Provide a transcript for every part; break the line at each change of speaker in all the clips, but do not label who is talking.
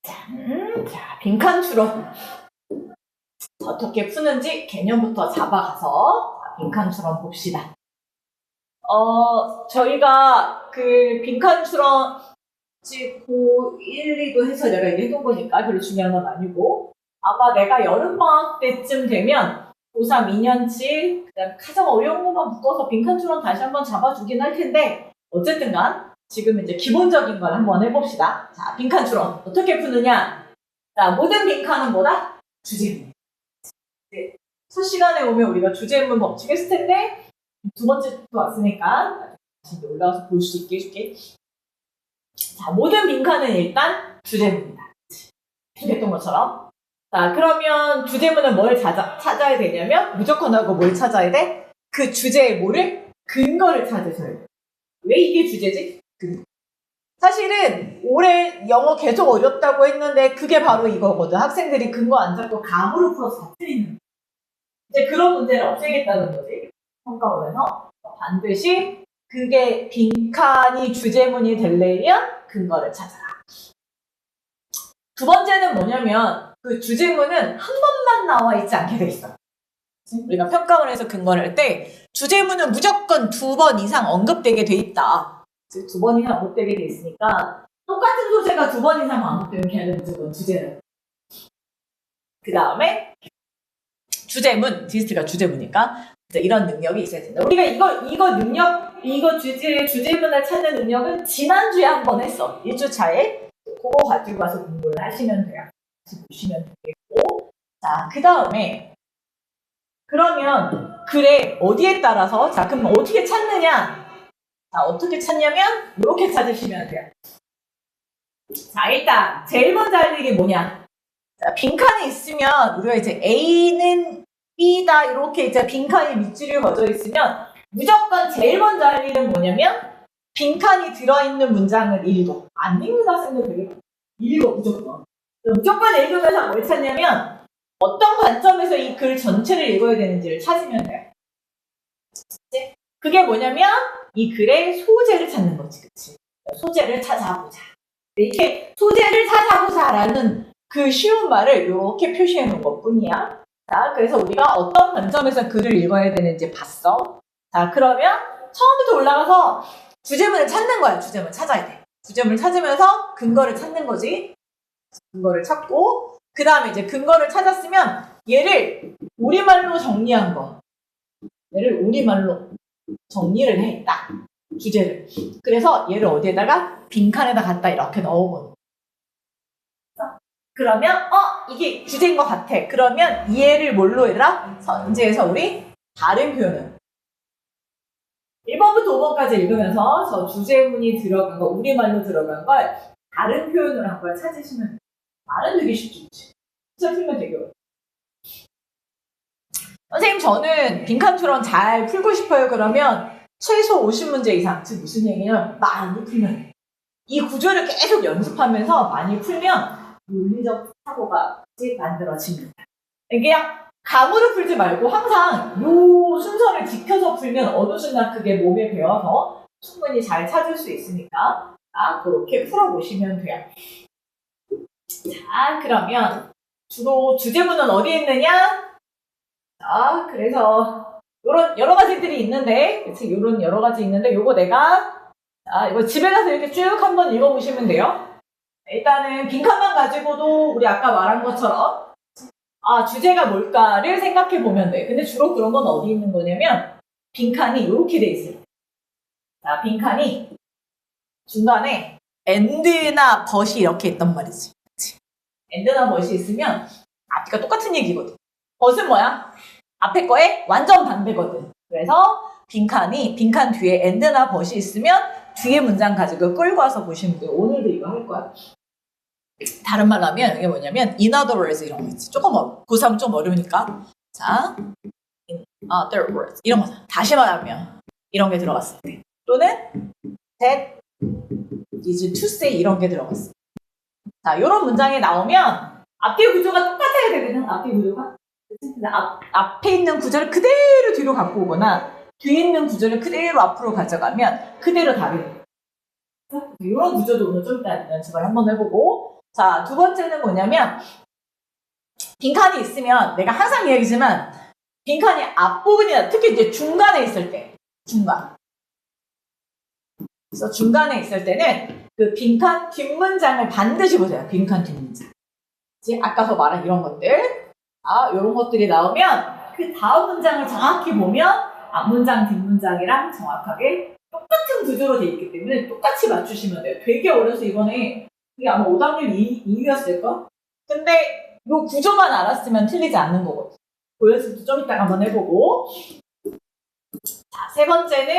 자, 빈칸 추론. 어떻게 푸는지 개념부터 잡아가서 빈칸 추론 봅시다. 저희가 그 빈칸 추론 고1, 2도 해서 내가 얘기했던 거니까 별로 중요한 건 아니고, 아마 내가 여름방학 때쯤 되면 고3 2년치 그다음 가장 어려운 것만 묶어서 빈칸 추론 다시 한번 잡아주긴 할 텐데, 어쨌든 간 지금 이제 기본적인 걸 한번 해봅시다. 자, 빈칸 추론 어떻게 푸느냐. 자, 모든 빈칸은 뭐다? 주제문. 네, 첫 시간에 오면 우리가 주제문 법칙 했을 텐데, 두 번째 또 왔으니까 다시 올라와서 볼 수 있게 해줄게. 자, 모든 빈칸은 일단 주제문이다. 했던 것처럼. 자, 그러면 주제문은 뭘 찾아야 되냐면, 무조건 하고 뭘 찾아야 돼? 그 주제의 뭐를? 근거를 찾으셔야 돼. 왜 이게 주제지? 근거. 사실은 올해 영어 계속 어렵다고 했는데 그게 바로 이거거든. 학생들이 근거 안 잡고 감으로 풀어서 다 틀리는. 이제 그런 문제를 없애겠다는 거지. 평가원에서 반드시 그게 빈칸이 주제문이 되려면 근거를 찾아라. 두 번째는 뭐냐면 그 주제문은 한 번만 나와 있지 않게 돼 있어. 우리가 평가원에서 근거를 할 때 주제문은 무조건 2번 이상 언급되게 돼 있다. 즉 2번 이상 언급되게 돼 있으니까 똑같은 소재가 2번 이상 언급되면 걔는 무조건 주제를. 그 다음에 주제문, 디스트가 주제문이니까 이런 능력이 있어야 된다. 우리가 이거 주제문을 찾는 능력은 지난주에 한 번 했어. 1주 차에. 그거 가지고 와서 공부를 하시면 돼요. 다시 보시면 되겠고. 자, 그 다음에 그러면 글의 어디에 따라서, 자, 그럼 어떻게 찾느냐? 자, 어떻게 찾냐면 이렇게 찾으시면 돼요. 자, 일단 제일 먼저 할 일이 뭐냐? 자, 빈칸이 있으면 우리가 이제 A는 B다 이렇게 이제 빈칸이 밑줄이 그어져 있으면 무조건 제일 먼저 할 일은 뭐냐면 빈칸이 들어있는 문장을 읽어. 안 읽는 학생들 되게 읽어, 무조건. 무조건 읽으면서 뭘 찾냐면 어떤 관점에서 이 글 전체를 읽어야 되는지를 찾으면 돼요. 그게 뭐냐면 이 글의 소재를 찾는 거지, 그치? 소재를 찾아보자. 이렇게 소재를 찾아보자라는 그 쉬운 말을 이렇게 표시해 놓은 것 뿐이야. 자, 그래서 우리가 어떤 관점에서 글을 읽어야 되는지 봤어. 자, 그러면 처음부터 올라가서 주제문을 찾는 거야. 주제문 찾아야 돼. 주제문을 찾으면서 근거를 찾는 거지. 근거를 찾고, 그 다음에 이제 근거를 찾았으면 얘를 우리말로 정리한 거. 얘를 우리말로 정리를 해. 딱. 주제를. 그래서 얘를 어디에다가? 빈칸에다 갖다 이렇게 넣어보는. 그러면 이게 주제인 것 같아. 그러면 얘를 뭘로 해라? 선지에서 우리 다른 표현은 1번부터 5번까지 읽으면서 저 주제문이 들어간 거, 우리말로 들어간 걸 다른 표현으로 한 걸 찾으시면 돼요. 말은 되게 쉽지. 진짜 풀면 되게 어려워. 선생님, 저는 빈칸 추론 잘 풀고 싶어요. 그러면 최소 50문제 이상. 즉 무슨 얘기냐면 많이 풀면 돼요. 이 구조를 계속 연습하면서 많이 풀면 논리적 사고가 만들어집니다. 그냥 감으로 풀지 말고 항상 요 순서를 지켜서 풀면 어느 순간 그게 몸에 배워서 충분히 잘 찾을 수 있으니까 그렇게 풀어보시면 돼요. 자, 그러면 주로 주제문은 어디에 있느냐? 자, 그래서 요런 여러 가지들이 있는데, 그치? 요런 여러 가지 있는데, 요거 내가, 이거 집에 가서 이렇게 쭉 한번 읽어보시면 돼요. 일단은 빈칸만 가지고도 우리 아까 말한 것처럼, 주제가 뭘까를 생각해 보면 돼. 근데 주로 그런 건 어디 있는 거냐면, 빈칸이 이렇게 돼 있어요. 자, 빈칸이 중간에 and나 but이 이렇게 있단 말이지. 그치? and나 but이 있으면 앞뒤가 똑같은 얘기거든. but은 뭐야? 앞에 거에 완전 반대거든. 그래서 빈칸 뒤에 and나 but이 있으면 뒤에 문장 가지고 끌고 와서 보시면 돼요. 오늘도 이거 할 거야. 다른 말로 하면 이게 뭐냐면 in other words 이런 거 있지. 조금 고3은 좀 어려우니까. 자, in other words 이런 거. 다시 말하면 이런 게 들어갔을 때. 또는 that is to say 이런 게 들어갔어. 자, 이런 문장이 나오면 앞뒤 구조가 똑같아야 되거든. 앞뒤 구조가. 근데 앞에 있는 구조를 그대로 뒤로 갖고 오거나 뒤에 있는 구조를 그대로 앞으로 가져가면 그대로 답이 돼. 이런 구조도 오늘 좀 이따 연습을 한번 해보고, 자, 두 번째는 뭐냐면 빈칸이 있으면 내가 항상 얘기하지만 빈칸이 앞부분이나 특히 이제 중간에 있을 때 중간. 그래서 중간에 있을 때는 그 빈칸 뒷문장을 반드시 보세요. 빈칸 뒷문장. 아까서 말한 이런 것들. 이런 것들이 나오면 그 다음 문장을 정확히 보면 앞문장, 뒷문장이랑 정확하게 똑같은 구조로 되어 있기 때문에 똑같이 맞추시면 돼요. 되게 어려서 이번에 이게 아마 5단계 2였을까? 근데 이 구조만 알았으면 틀리지 않는 거거든요. 보였을 때 좀 이따가 한번 해보고. 자, 세 번째는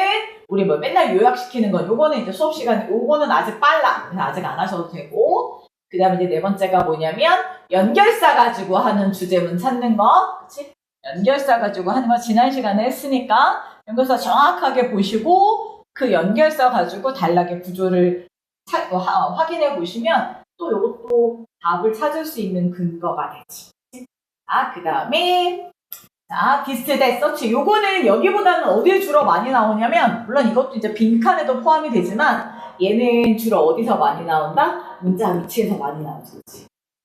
우리 뭐 맨날 요약시키는 건 요거는 이제 수업 시간 요거는 아직 빨라. 그래서 아직 안 하셔도 되고. 그 다음에 이제 네 번째가 뭐냐면 연결사 가지고 하는 주제문 찾는 거. 그치? 연결사 가지고 하는 거 지난 시간에 했으니까 연결사 정확하게 보시고 그 연결사 가지고 단락의 구조를 확인해 보시면 또 요것도 답을 찾을 수 있는 근거가 되지. 그 다음에 자, 디스트댓 서치. 요거는 여기보다는 어디에 주로 많이 나오냐면 물론 이것도 이제 빈칸에도 포함이 되지만 얘는 주로 어디서 많이 나온다? 문장 위치에서 많이 나오지.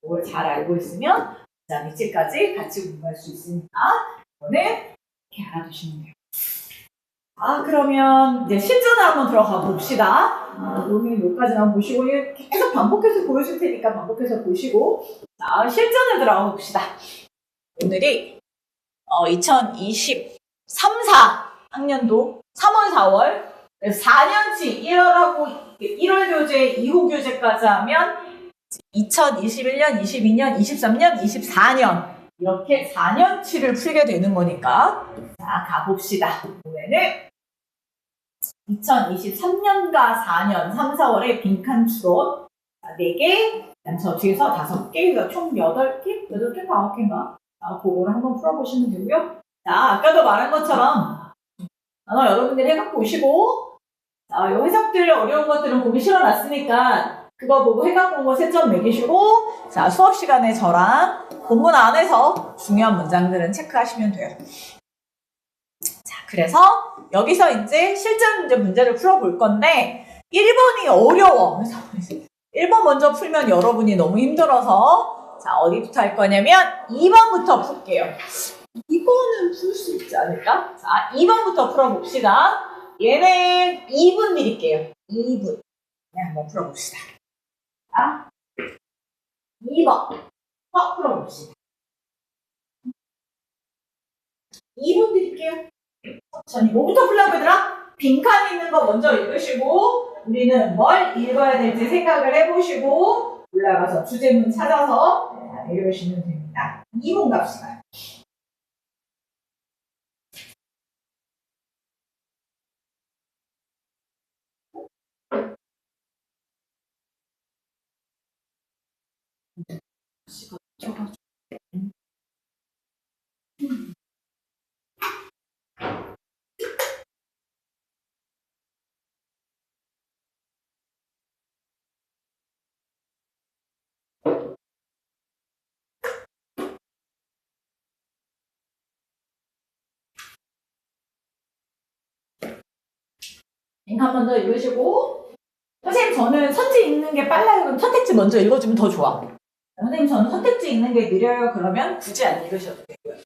이걸 잘 알고 있으면 문장 위치까지 같이 공부할 수 있으니까 이거는 이렇게 알아두시면 돼요. 그러면 이제 실전을 한번 들어가 봅시다. 오늘 여기까지만 보시고 계속 반복해서 보여줄 테니까 반복해서 보시고 자, 실전을 들어가 봅시다. 오늘이 2023, 4학년도 3월, 4월 4년치 1월하고 1월 교재, 2호 교재까지 하면 2021년, 22년, 23년, 24년 이렇게 4년치를 풀게 되는 거니까 자, 가봅시다. 이번에는 2023년과 4년 3, 4월에 빈칸 추론 4개, 저 뒤에서 5개, 총 8개? 8개, 9개인가? 그거를 한번 풀어보시면 되고요. 자, 아까도 말한 것처럼 여러분들이 해갖고 오시고 자, 요 해석들 어려운 것들은 보기 싫어놨으니까 그거 보고 해갖고 온 거 3점 매기시고 자, 수업 시간에 저랑 본문 안에서 중요한 문장들은 체크하시면 돼요. 자, 그래서 여기서 이제 실전 문제를 풀어볼 건데 1번이 어려워. 그래서 1번 먼저 풀면 여러분이 너무 힘들어서 자, 어디부터 할 거냐면 2번부터 풀게요. 2번은 풀 수 있지 않을까? 자, 2번부터 풀어봅시다. 얘는 2분 드릴게요. 2분. 네, 한번 풀어봅시다. 자, 2번. 풀어봅시다. 2분 드릴게요. 천천히. 뭐부터 풀라고 얘들아? 빈칸이 있는 거 먼저 읽으시고 우리는 뭘 읽어야 될지 생각을 해보시고 올라가서 주제문 찾아서 읽으시면 됩니다. 2분 갑시다. 한 번 더 읽으시고 선생님 저는 선지 읽는 게 빨라요. 그럼 선택지 먼저 읽어주면 더 좋아. 선생님 저는 선택지 읽는 게 느려요. 그러면 굳이 안 읽으셔도 되고요.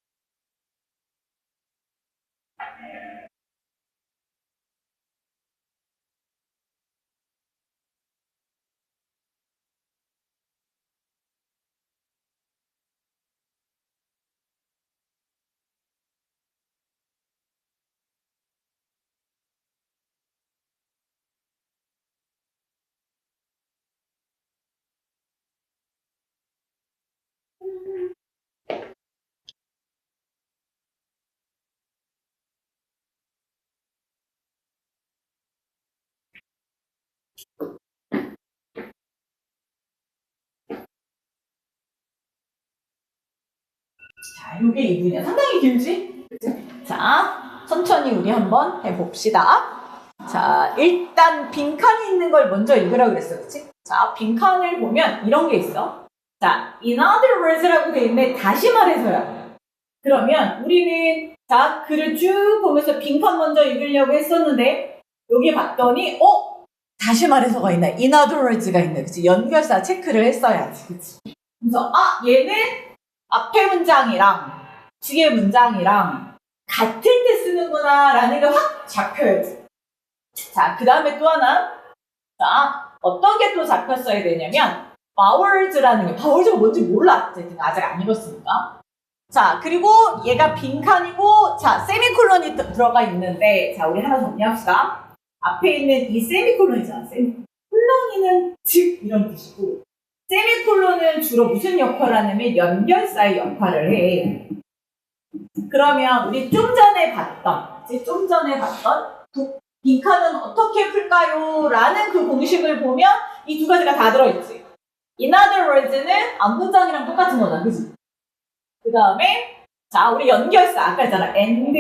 자, 요게 2분이야. 상당히 길지? 자, 천천히 우리 한번 해봅시다. 자, 일단 빈칸이 있는 걸 먼저 읽으라고 그랬어. 그치? 자, 빈칸을 보면 이런 게 있어. 자, in other words라고 돼 있는데 다시 말해서야. 그러면 우리는 자, 글을 쭉 보면서 빈칸 먼저 읽으려고 했었는데 여기 봤더니 다시 말해서가 있네. in other words가 있네. 그치? 연결사 체크를 했어야지. 그치? 그래서, 얘는 앞에 문장이랑 뒤에 문장이랑 같을 때 쓰는구나, 라는 게 확 잡혀야지. 자, 그 다음에 또 하나. 자, 어떤 게 또 잡혔어야 되냐면, vowels라는 게, vowels가 뭔지 몰라. 아직 안 읽었으니까. 자, 그리고 얘가 빈칸이고, 자, 세미콜론이 들어가 있는데, 자, 우리 하나 정리합시다. 앞에 있는 이 세미콜론이잖아. 콜론이는 즉 이런 뜻이고, 세미콜론은 주로 무슨 역할을 하냐면 연결사의 역할을 해. 그러면 우리 좀 전에 봤던 빈칸은 어떻게 풀까요? 라는 그 공식을 보면 이 두 가지가 다 들어있지. In other words는 앞문장이랑 똑같은 거다. 그치? 그 다음에 자, 우리 연결사 아까 했잖아. and,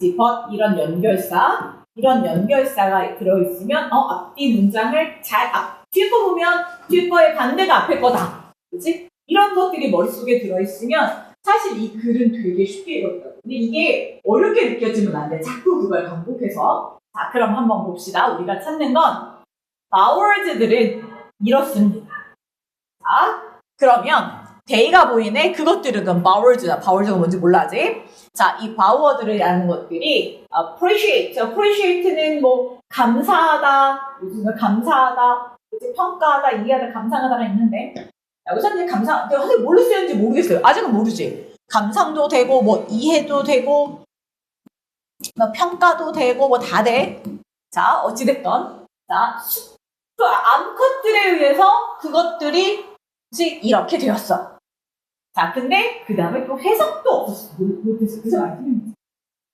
but 이런 연결사가 들어있으면 앞뒤 문장을 잘 뒤에 거 보면 뒤에 거의 반대가 앞에 거다. 그치? 이런 것들이 머릿속에 들어있으면 사실 이 글은 되게 쉽게 읽었다고. 근데 이게 어렵게 느껴지면 안 돼. 자꾸 그걸 반복해서. 자, 그럼 한번 봅시다. 우리가 찾는 건 vowels들은 이렇습니다. 자, 그러면 대가 보이네? 그것들은 그럼 vowels다. vowels가 뭔지 몰라지? 자, 이 vowel들이라는 것들이 appreciate는 뭐 감사하다, 감사하다, 평가하다, 이해하다, 감상하다가 있는데 여기서는 근데 뭘로 쓰였는지 모르겠어요. 아직은 모르지. 감상도 되고 뭐 이해도 되고 뭐 평가도 되고 뭐 다 돼. 자, 어찌됐건 자, 암컷들에 의해서 그것들이 이렇게 되었어. 자, 근데 그 다음에 또 해석도 없었어. 그죠?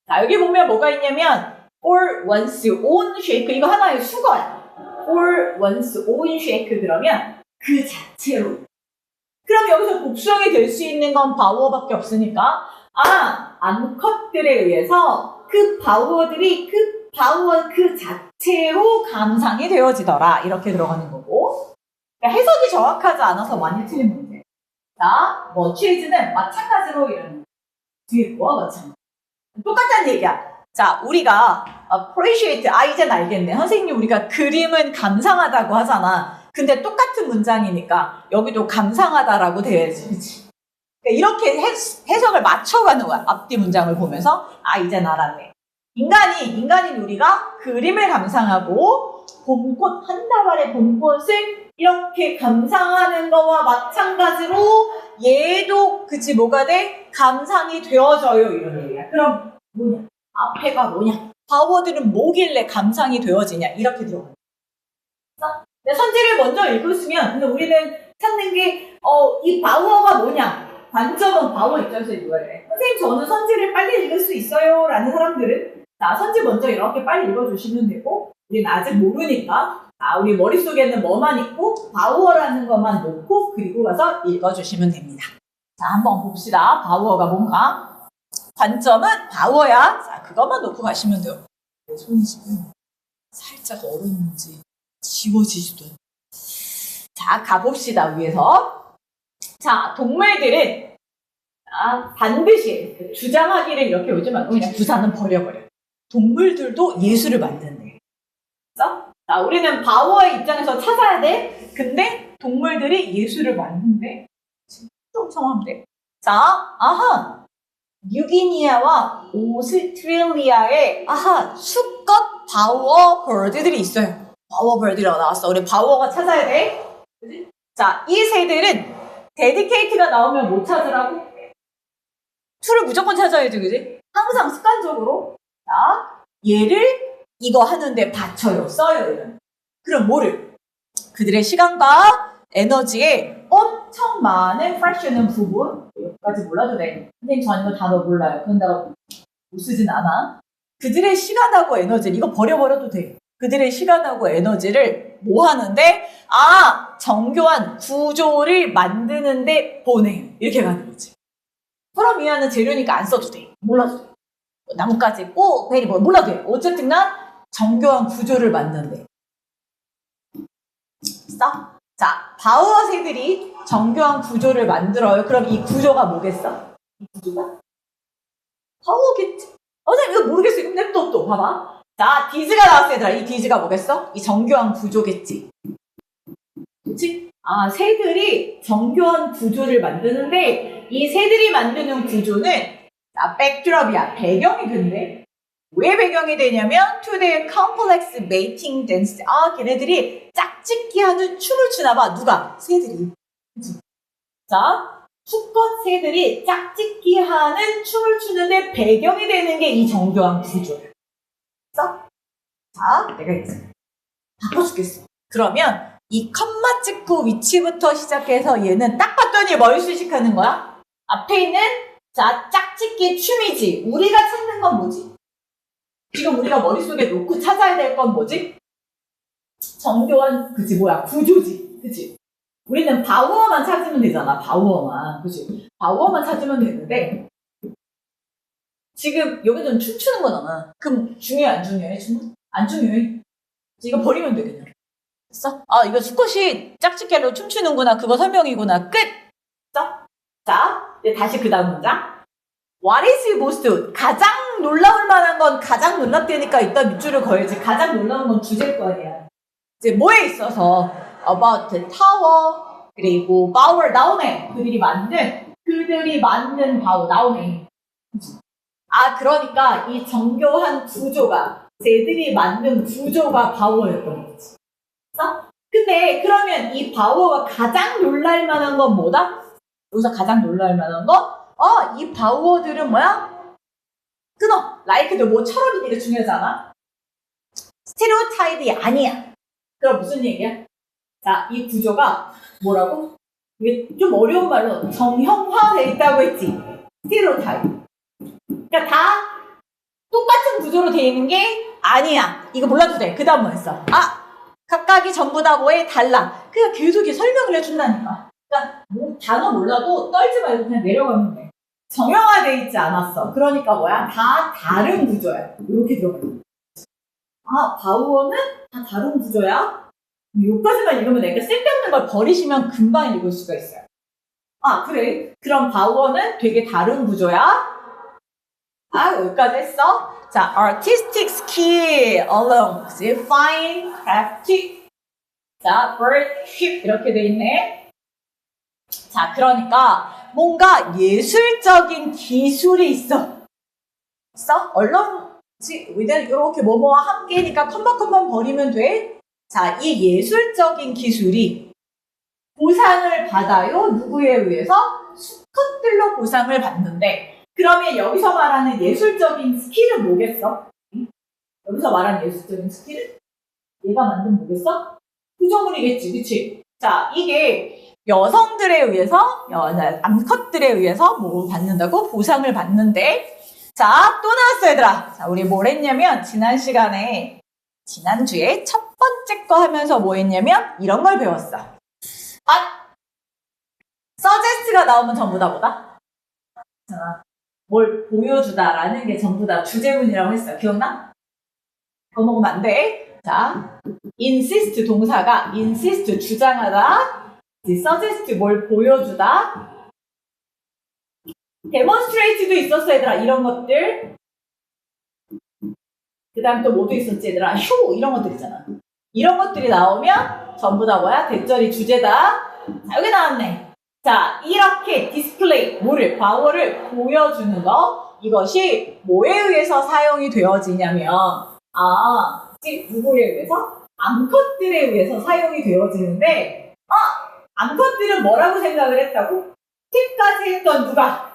자, 여기 보면 뭐가 있냐면 or one's own shake 이거 하나의 수거야. or one's own shake 그러면 그 자체로. 그럼 여기서 복수형이 될 수 있는 건 바우어밖에 없으니까 암컷들에 의해서 그 바우어들이 그 바우어 그 자체로 감상이 되어지더라. 이렇게 들어가는 거고. 그러니까 해석이 정확하지 않아서 많이 틀린 문제. 자, 뭐 취지는 마찬가지로 이런 뒤에 거와 마찬가지. 똑같다는 얘기야. 자, 우리가 appreciate, 이젠 알겠네. 선생님 우리가 그림은 감상하다고 하잖아. 근데 똑같은 문장이니까 여기도 감상하다라고 돼야지. 그치? 그러니까 이렇게 해석을 맞춰가는 거야. 앞뒤 문장을 보면서 이젠 알았네. 인간인 우리가 그림을 감상하고 봄꽃, 한 다발의 봄꽃을 이렇게 감상하는 거와 마찬가지로 얘도 그치 뭐가 돼? 감상이 되어져요. 이런 얘기야. 그럼 뭐냐? 앞에가 뭐냐? 바우어들은 뭐길래 감상이 되어지냐? 이렇게 들어가요. 선지를 먼저 읽었으면 근데 우리는 찾는 게 이 바우어가 뭐냐? 관점은 바우어 입장에서 읽어야 돼. 선생님 저는 선지를 빨리 읽을 수 있어요 라는 사람들은 자, 선지 먼저 이렇게 빨리 읽어주시면 되고 우리는 아직 모르니까 우리 머릿속에는 뭐만 있고 바우어라는 것만 놓고 그리고 가서 읽어주시면 됩니다. 자, 한번 봅시다. 바우어가 뭔가? 관점은 바우어야. 자, 그것만 놓고 가시면 돼요. 내 손이 지금 살짝 얼었는지 지워지지도 않아. 자, 가봅시다. 위에서. 자, 동물들은 반드시 주장하기를 이렇게 오지 말고 그냥 부사는 버려버려. 동물들도 예술을 만든대. 그래서 자, 우리는 바우어의 입장에서 찾아야 돼. 근데 동물들이 예술을 만든대. 엄청 돼. 자, 뉴기니아와 오스트레일리아에 수컷 바우어 벌드들이 있어요. 바우어 벌드라고 나왔어. 우리 바우어가 찾아야 돼. 그치? 자, 이 새들은 데디케이트가 나오면 못 찾으라고? 툴을 무조건 찾아야지, 그지? 항상 습관적으로. 자, 얘를 이거 하는데 바쳐요, 써요, 이런. 그럼 뭐를? 그들의 시간과 에너지에 엄청 많은 프랙션은 부분, 여기까지 몰라도 돼. 선생님, 저 이거 단어 몰라요. 그런다고 못 쓰진 않아. 그들의 시간하고 에너지를, 이거 버려버려도 돼. 그들의 시간하고 에너지를 뭐 하는데? 정교한 구조를 만드는데 보내요. 이렇게 가는 거지. 그럼 이하는 재료니까 안 써도 돼. 몰라도 돼. 나뭇가지 꼭 베리 뭐 몰라도 돼. 어쨌든 난 정교한 구조를 만드는데. 자, 바우어 새들이 정교한 구조를 만들어요. 그럼 이 구조가 뭐겠어? 이 구조가? 바우어겠지. 선생님 이거 모르겠어요. 근데 또 봐봐. 자, 디즈가 나왔어, 얘들아. 이 디즈가 뭐겠어? 이 정교한 구조겠지. 그치? 아, 새들이 정교한 구조를 만드는데, 이 새들이 만드는 구조는, 자, 백드롭이야. 배경이 된대. 왜 배경이 되냐면, to their complex mating dance. 아, 걔네들이 짝짓기 하는 춤을 추나봐. 누가? 새들이. 그치? 자, 수컷 새들이 짝짓기 하는 춤을 추는데 배경이 되는 게 이 정교한 구조야. 자, 내가 이제 바꿔주겠어. 그러면 이 컴마 찍고 위치부터 시작해서 얘는 딱 봤더니 뭘 수식하는 거야? 앞에 있는 자 짝짓기 춤이지. 우리가 찾는 건 뭐지? 지금 우리가 머릿속에 놓고 찾아야 될 건 뭐지? 정교한 그치 뭐야 구조지. 그치? 우리는 바우어만 찾으면 되잖아. 바우어만. 그치? 바우어만 찾으면 되는데 지금 여기는 춤추는 거잖아. 그럼 중요해 안 중요해? 안 중요해. 이거 버리면 되겠네. 됐어? 아, 이거 수컷이 짝짓기로 춤추는구나. 그거 설명이구나. 끝! 됐어? 자, 이제 다시 그 다음 문장. What is most? 가장 놀라울 만한 건 가장 놀랍다니까 이따 밑줄을 그어야지. 가장 놀라운 건 주제일 거 아니야. 이제 뭐에 있어서 about the tower 그리고 power 나오네. 그들이 만든 바우 나오네. 아, 그러니까 이 정교한 구조가 쟤들이 만든 구조가 바우어였던 거지. 그래서 근데 그러면 이 바우어가 가장 놀랄 만한 건 뭐다? 여기서 가장 놀랄 만한 건 이 바우어들은 뭐야? 끊어. 라이크도 뭐처럼 이게 중요하잖아. 스테레오타입이 아니야. 그럼 무슨 얘기야? 자, 이 구조가 뭐라고? 이게 좀 어려운 말로 정형화되어 있다고 했지. 스테레오타입. 그러니까 다 똑같은 구조로 되어 있는 게 아니야. 이거 몰라도 돼. 그 다음 뭐 했어? 각각이 전부 다 뭐에 달라. 그냥 계속 설명을 해준다니까. 그러니까 뭐 단어 몰라도 떨지 말고 그냥 내려가면 돼. 정형화되어 있지 않았어. 그러니까 뭐야? 다 다른 구조야. 이렇게 들어가야 돼. 바우어는 다 다른 구조야? 여기까지만 읽으면 되니까 쓸데없는 걸 버리시면 금방 읽을 수가 있어요. 그래. 그럼 바우어는 되게 다른 구조야? 여기까지 했어? 자, artistic skill alone, fine, crafty. 자, birdship 이렇게 돼 있네. 자, 그러니까 뭔가 예술적인 기술이 있어. 우리는 이렇게 뭐뭐와 함께니까 컴만 버리면 돼. 자, 이 예술적인 기술이 보상을 받아요. 누구에 의해서? 수컷들로 보상을 받는데 그러면 여기서 말하는 예술적인 스킬은 뭐겠어? 여기서 말하는 예술적인 스킬은? 얘가 만든 뭐겠어? 구조물이겠지, 그치? 자, 이게 여성들에 의해서, 암컷들에 의해서 뭐 받는다고? 보상을 받는데 자, 또 나왔어, 얘들아. 자, 우리 뭘 했냐면 지난주에 첫 번째 거 하면서 뭐 했냐면 이런 걸 배웠어. suggest가 나오면 전부 다 뭐다? 자, 뭘 보여주다라는 게 전부 다 주제문이라고 했어요. 기억나? 그거 먹으면 안 돼. 자, insist 동사가 insist 주장하다, suggest 뭘 보여주다, demonstrate도 있었어, 얘들아. 이런 것들. 그 다음 또 뭐도 있었지, 얘들아. show 이런 것들 있잖아. 이런 것들이 나오면 전부 다 뭐야? 대절이 주제다. 자, 여기 나왔네. 자, 이렇게 디스플레이, 바우어를 보여주는 거, 이것이 뭐에 의해서 사용이 되어지냐면, 누구에 의해서? 암컷들에 의해서 사용이 되어지는데, 암컷들은 뭐라고 생각을 했다고? 팁까지 했던 누가?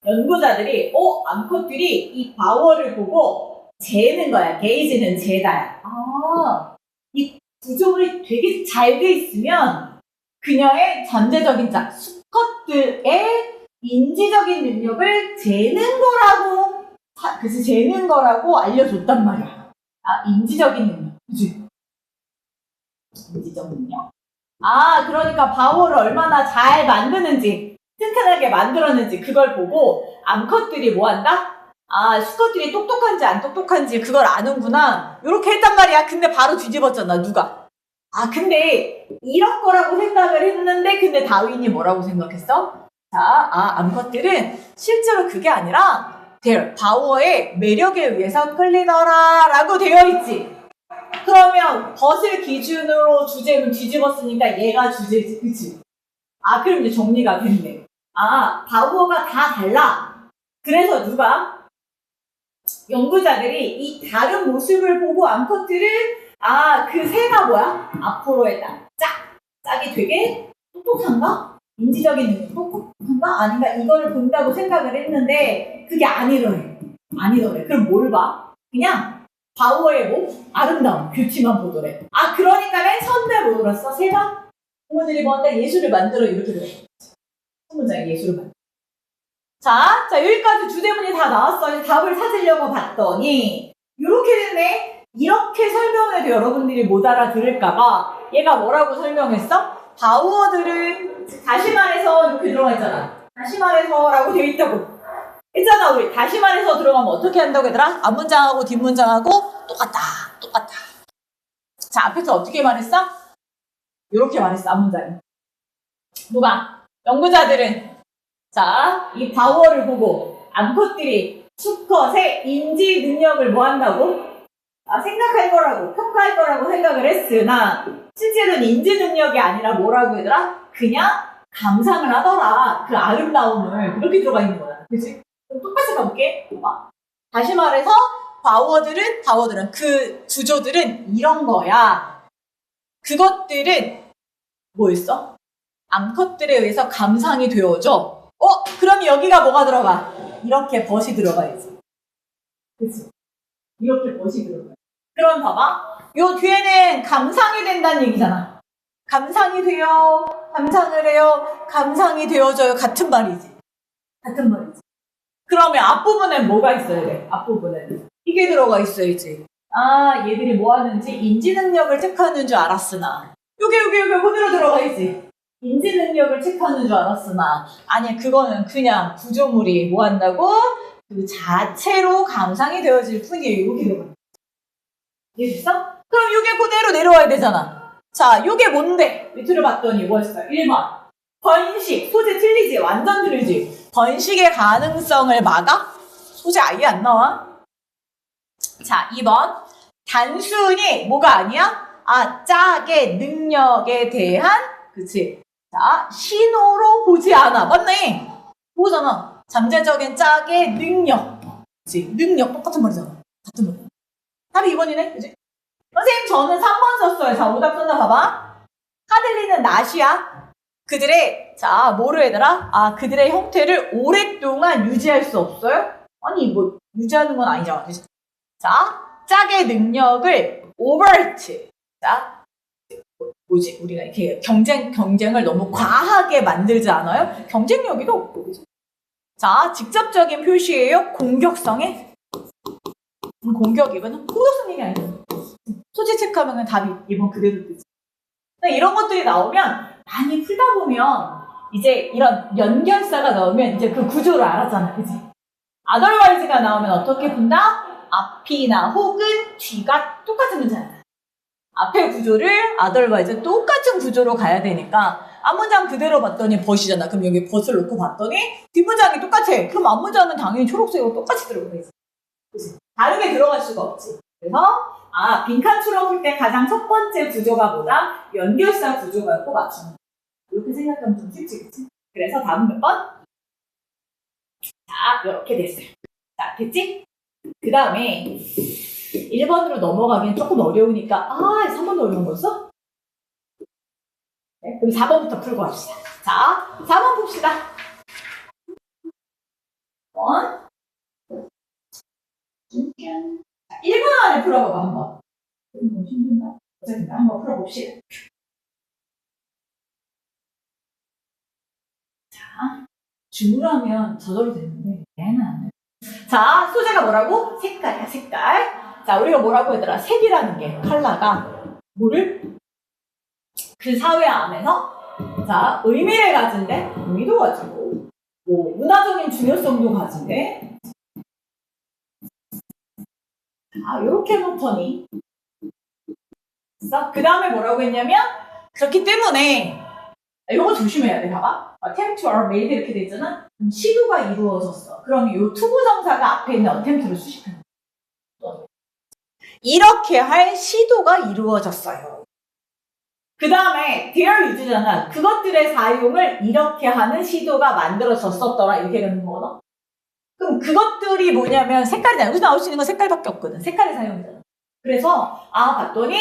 연구자들이, 암컷들이 이 바우어를 보고 재는 거야. 게이지는 재다야. 이 구조물이 되게 잘 돼 있으면, 그녀의 잠재적인 수컷들의 인지적인 능력을 재는 거라고 알려줬단 말이야. 인지적인 능력. 그치? 인지적 능력. 그러니까 바우어를 얼마나 잘 만드는지, 튼튼하게 만들었는지 그걸 보고 암컷들이 뭐 한다? 수컷들이 똑똑한지 안 똑똑한지 그걸 아는구나. 이렇게 했단 말이야. 근데 바로 뒤집었잖아. 누가? 근데 이런 거라고 생각을 했는데 근데 다윈이 뭐라고 생각했어? 자, 암컷들은 실제로 그게 아니라 바우어의 매력에 의해서 끌리더라 라고 되어 있지. 그러면 벗을 기준으로 주제문 뒤집었으니까 얘가 주제지, 그치? 아, 그럼 이제 정리가 됐네. 아, 바우어가 다 달라. 그래서 누가? 연구자들이 이 다른 모습을 보고 암컷들을 그 새가 뭐야? 앞으로의 짝이 되게 똑똑한가? 인지적인 능력 똑똑한가? 아닌가? 이걸 본다고 생각을 했는데 그게 아니더래. 그럼 뭘 봐? 그냥 바우어의 뭐? 아름다움, 뷰티만 보더래. 그러니까 맨 처음에 뭐 그랬어? 새가? 부모들이 뭐한다? 예술을 만들어 이렇게 들었어. 소문장에 예술을 만들어. 자, 여기까지 주제문이 다 나왔어. 이제 답을 찾으려고 봤더니 이렇게 됐네. 이렇게 설명해도 여러분들이 못 알아들을까봐 얘가 뭐라고 설명했어? 바우어들은 다시 말해서 이렇게 들어가 있잖아. 다시 말해서라고 되어 있다고 했잖아. 우리 다시 말해서 들어가면 어떻게 한다고 얘들아? 앞문장하고 뒷문장하고 똑같다. 자, 앞에서 어떻게 말했어? 이렇게 말했어. 앞문장이. 누가? 연구자들은 자, 이 바우어를 보고 암컷들이 수컷의 인지 능력을 뭐 한다고? 생각할 거라고, 평가할 거라고 생각을 했으나 실제로는 인지 능력이 아니라 뭐라고 얘들아? 그냥 감상을 하더라. 그 아름다움을. 그렇게 들어가 있는 거야. 그치? 그럼 똑같이 가볼게. 봐봐. 다시 말해서 바우어들은 그 구조들은 이런 거야. 그것들은 뭐였어? 암컷들에 의해서 감상이 되어져. 그럼 여기가 뭐가 들어가? 이렇게 벗이 들어가야지. 그치? 이렇게 벗이 들어가. 그럼 봐봐. 요 뒤에는 감상이 된다는 얘기잖아. 감상이 돼요. 감상을 해요. 감상이 되어져요. 같은 말이지. 그러면 앞부분엔 뭐가 있어야 돼? 앞부분에는. 이게 들어가 있어야지. 얘들이 뭐 하는지 인지 능력을 체크하는 줄 알았으나. 요게 그대로 들어가야지. 인지 능력을 체크하는 줄 알았으나 아니 그거는 그냥 구조물이 뭐 한다고? 그 자체로 감상이 되어질 뿐이에요. 여기 들어가. 이해됐어? 그럼 요게 그대로 내려와야 되잖아. 자, 요게 뭔데? 밑으로 봤더니 뭐였어? 1번 번식. 소재 틀리지? 완전 틀리지? 번식의 가능성을 막아? 소재 아예 안 나와? 자, 2번 단순히 뭐가 아니야? 짝의 능력에 대한 그치? 자, 신호로 보지 않아. 맞네. 보잖아. 잠재적인 짝의 능력. 그치? 능력 똑같은 말이잖아. 같은 말. 답이 2번이네. 그치? 선생님 저는 3번 썼어요. 자, 오답 썼나 봐봐. 카들리는 낫이야. 그들의 뭐를 얘들아? 그들의 형태를 오랫동안 유지할 수 없어요? 아니 뭐 유지하는 건 아니잖아. 그치? 자, 짝의 능력을 overt. 자, 뭐지? 우리가 이렇게 경쟁을 너무 과하게 만들지 않아요? 경쟁력이도 없고, 그죠? 자, 직접적인 표시예요. 공격성에. 공격, 이거는 공격성 얘기 아니에요. 소재 체크하면 답이 2번 그대로 되지. 이런 것들이 나오면 많이 풀다 보면 이제 이런 연결사가 나오면 이제 그 구조를 알았잖아. 그지? otherwise가 나오면 어떻게 푼다? 앞이나 혹은 뒤가 똑같은 문장이야. 앞의 구조를 otherwise 똑같은 구조로 가야 되니까 앞문장 그대로 봤더니 벗이잖아. 그럼 여기 벗을 놓고 봤더니 뒷문장이 똑같아. 그럼 앞문장은 당연히 초록색으로 똑같이 들어가 있어. 그치? 다르게 들어갈 수가 없지. 그래서 빈칸처럼 풀 때 가장 첫 번째 구조가 뭐다? 연결사 구조가 꼭 맞추는 거야. 이렇게 생각하면 좀 쉽지, 그치? 그래서 다음 몇 번? 자, 이렇게 됐어요. 자, 됐지? 그 다음에 1번으로 넘어가긴 조금 어려우니까 3번도 어려운 거였어? 네, 그럼 4번부터 풀고 합시다. 자, 4번 봅시다. 1번 1번 안에 풀어봐봐 한번. 너무 힘든가? 어쨌든 한번 풀어봅시다. 자, 주무라면 저절로 되는데 얘는 안 돼. 자, 소재가 뭐라고? 색깔이야, 색깔. 자, 우리가 뭐라고 얘들아? 색이라는 게 컬러가 뭐를? 그 사회 안에서 자, 의미를 가진데 의미도 가지고 뭐 문화적인 중요성도 가진데 요렇게 놓더니 그 다음에 뭐라고 했냐면 그렇기 때문에 이거 조심해야 돼. 봐봐. attempt or made 이렇게 돼 있잖아. 그럼 시도가 이루어졌어. 그럼 이 투부정사가 앞에 있는 attempt를 수식하는 거야. 이렇게 할 시도가 이루어졌어요. 그 다음에 there use잖아. 그것들의 사용을 이렇게 하는 시도가 만들어졌었더라. 이렇게 되는 거거든. 그럼 그것들이 뭐냐면 색깔이잖아. 여기서 나올 수 있는 건 색깔밖에 없거든. 색깔의 사용이잖아. 그래서 봤더니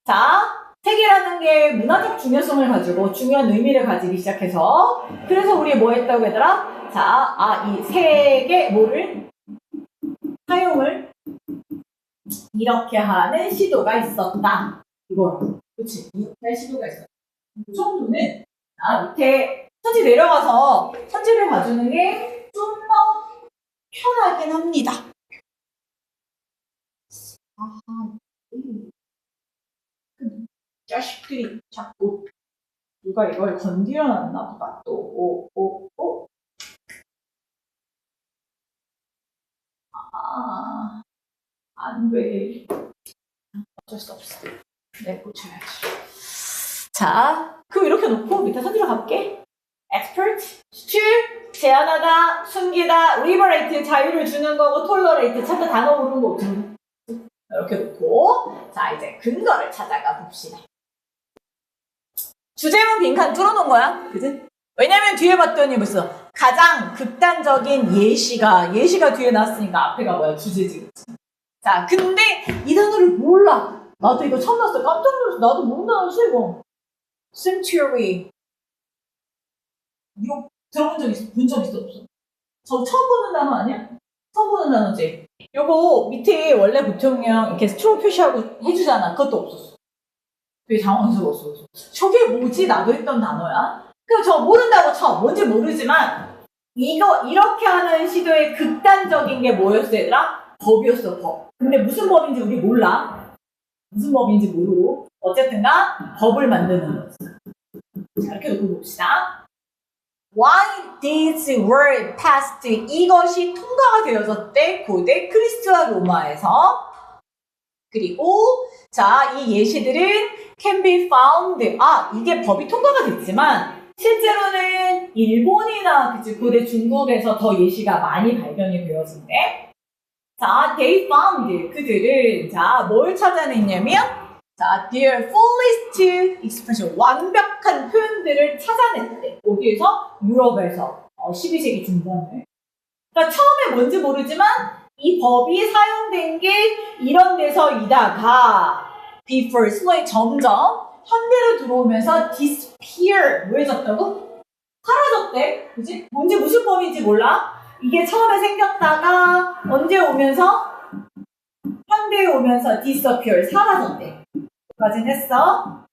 자, 색이라는 게 문화적 중요성을 가지고 중요한 의미를 가지기 시작해서 그래서 우리 뭐 했다고 얘들아? 자, 이 색의 뭐를? 사용을 이렇게 하는 시도가 있었다. 이거라고. 그치? 이렇게 할 시도가 있었다. 이 정도는 밑에 선지 내려가서 선지를 봐주는 게 좀 더 편하긴 합니다. 자식들이 자꾸 누가 이걸 건드려놨나 보다. 또 안 돼. 어쩔 수 없어. 내 고쳐야지. 자, 그럼 이렇게 놓고 밑에 선지로 가볼게. expert, steer, 제한하다, 숨기다, liberate, 자유를 주는 거고, tolerate, 찾다 단어 모르는 거 없잖아. 이렇게 놓고, 자, 이제 근거를 찾아가 봅시다. 주제문 빈칸 뚫어놓은 거야. 그지? 왜냐면 뒤에 봤더니 무슨 가장 극단적인 예시가 뒤에 나왔으니까 앞에가 뭐야? 주제지. 자, 근데 이 단어를 몰라. 나도 이거 처음 나왔어. 깜짝 놀랐어. 나도 모르는 단어였어, 이거. sanctuary. 이거 들어본 적 있어? 본 적 있어? 없어? 저 처음 보는 단어 아니야? 처음 보는 단어지? 요거 밑에 원래 보통령 이렇게 스트로 표시하고 해주잖아. 그것도 없었어. 되게 당황스러웠어. 저게 뭐지? 나도 했던 단어야. 그럼 저 모른다고 쳐. 뭔지 모르지만 이거 이렇게 하는 시도의 극단적인 게 뭐였어, 얘들아? 법이었어, 법. 근데 무슨 법인지 우리 몰라. 무슨 법인지 모르고 어쨌든가 법을 만드는 거지. 자, 이렇게 놓고 봅시다. Why this word passed? 이것이 통과가 되어졌대. 고대 그리스와 로마에서. 그리고 자, 이 예시들은 can be found. 이게 법이 통과가 됐지만 실제로는 일본이나 그치, 고대 중국에서 더 예시가 많이 발견이 되어진대. 자, they found. 그들은 자, 뭘 찾아냈냐면 자, their fullest expression. 완벽한 표현들을 찾아냈대. 어디에서? 유럽에서. 12세기 중반에. 그러니까 처음에 뭔지 모르지만 이 법이 사용된 게 이런 데서이다가 before slowly 점점 현대로 들어오면서 disappear. 뭐해졌다고? 사라졌대. 그치? 뭔지 무슨 법인지 몰라. 이게 처음에 생겼다가 언제 오면서? 현대에 오면서 disappear. 사라졌대. 여기까지는 했어.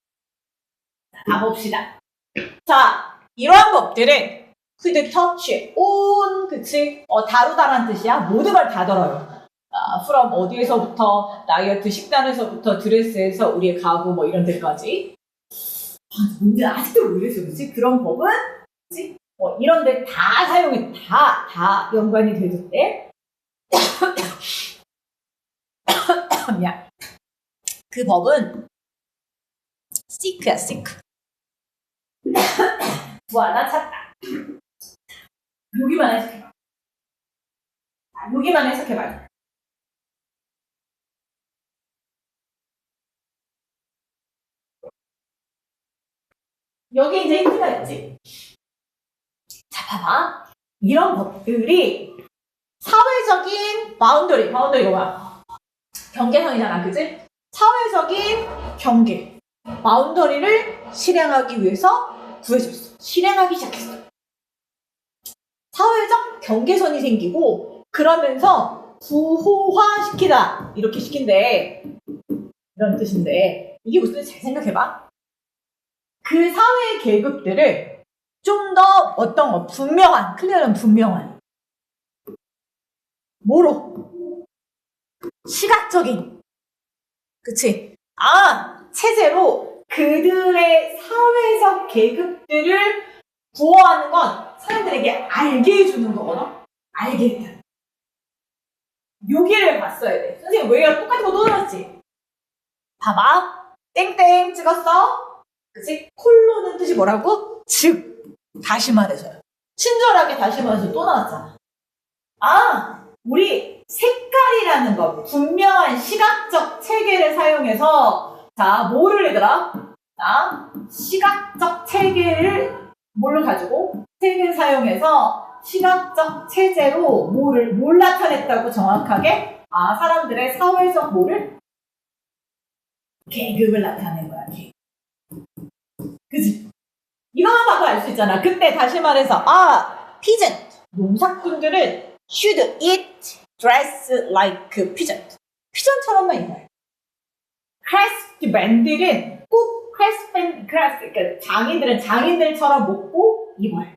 자, 가봅시다. 자, 이러한 법들은 could touch, on, 그치? 다루다란 뜻이야. 모든 걸 다 다뤄요. from 어디에서부터, 다이어트 식단에서부터, 드레스에서 우리의 가구, 뭐 이런 데까지. 뭔지 아직도 모르겠어, 그치? 그런 법은, 그치? 이런 데 다 사용해, 다 연관이 되었대. 그 법은, seek야, seek. 구하다, 찾다. 여기만 해석해봐. 여기만 해석해봐. 여기 이제 힌트가 있지. 자, 봐봐. 이런 법들이 사회적인 바운더리 이거 뭐야? 경계선이잖아, 그치? 사회적인 경계, 바운더리를 실행하기 위해서 구해졌어. 실행하기 시작했어. 사회적 경계선이 생기고 그러면서 구호화시키다 이렇게 시킨대. 이런 뜻인데 이게 무슨 뜻인지 잘 생각해봐. 그 사회 계급들을 좀 더 어떤 거 분명한, 클리어는 분명한 뭐로? 시각적인, 그치? 체제로 그들의 사회적 계급들을 구호하는 건 사람들에게 알게 해주는 거거든? 알게 했다. 여기를 봤어야 돼. 선생님 왜 똑같은 거 또 넣었지? 봐봐. 땡땡 찍었어? 그치? 콜로는 뜻이 뭐라고? 즉, 다시 말해서요. 친절하게 다시 말해서 또 나왔잖아. 아, 우리 색깔이라는 것, 분명한 시각적 체계를 사용해서, 자, 뭐를 얘들아? 자, 시각적 체계를 뭘로 가지고? 책을 사용해서 시각적 체제로 뭘 나타냈다고 정확하게? 아, 사람들의 사회적 뭐를? 계급을 나타낸 거야, 계급. 그지? 이거만 봐도 알 수 있잖아. 근데 다시 말해서, peasant. 농사꾼들은 should eat, dress like peasant. 피전처럼만 입어요. craftsman들은 꼭 그러니까 장인들은 장인들처럼 먹고 입어요.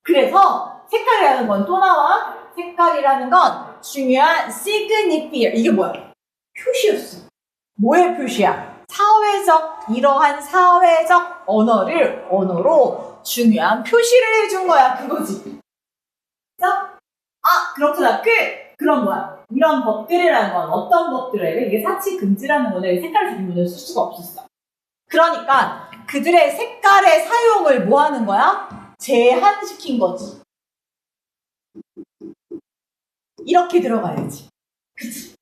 그래서 색깔이라는 건 또 나와. 색깔이라는 건 중요한 signifier. 이게 뭐야? 표시였어. 뭐의 표시야? 이러한 사회적 언어로 중요한 표시를 해준 거야. 그거지. 그래서 그렇구나. 그럼 뭐야? 이런 법들이라는 건 어떤 법들이래? 이게 사치금지라는 거는 색깔을 주기보다 쓸 수가 없었어. 그러니까 그들의 색깔의 사용을 뭐 하는 거야? 제한시킨 거지. 이렇게 들어가야지. 그치?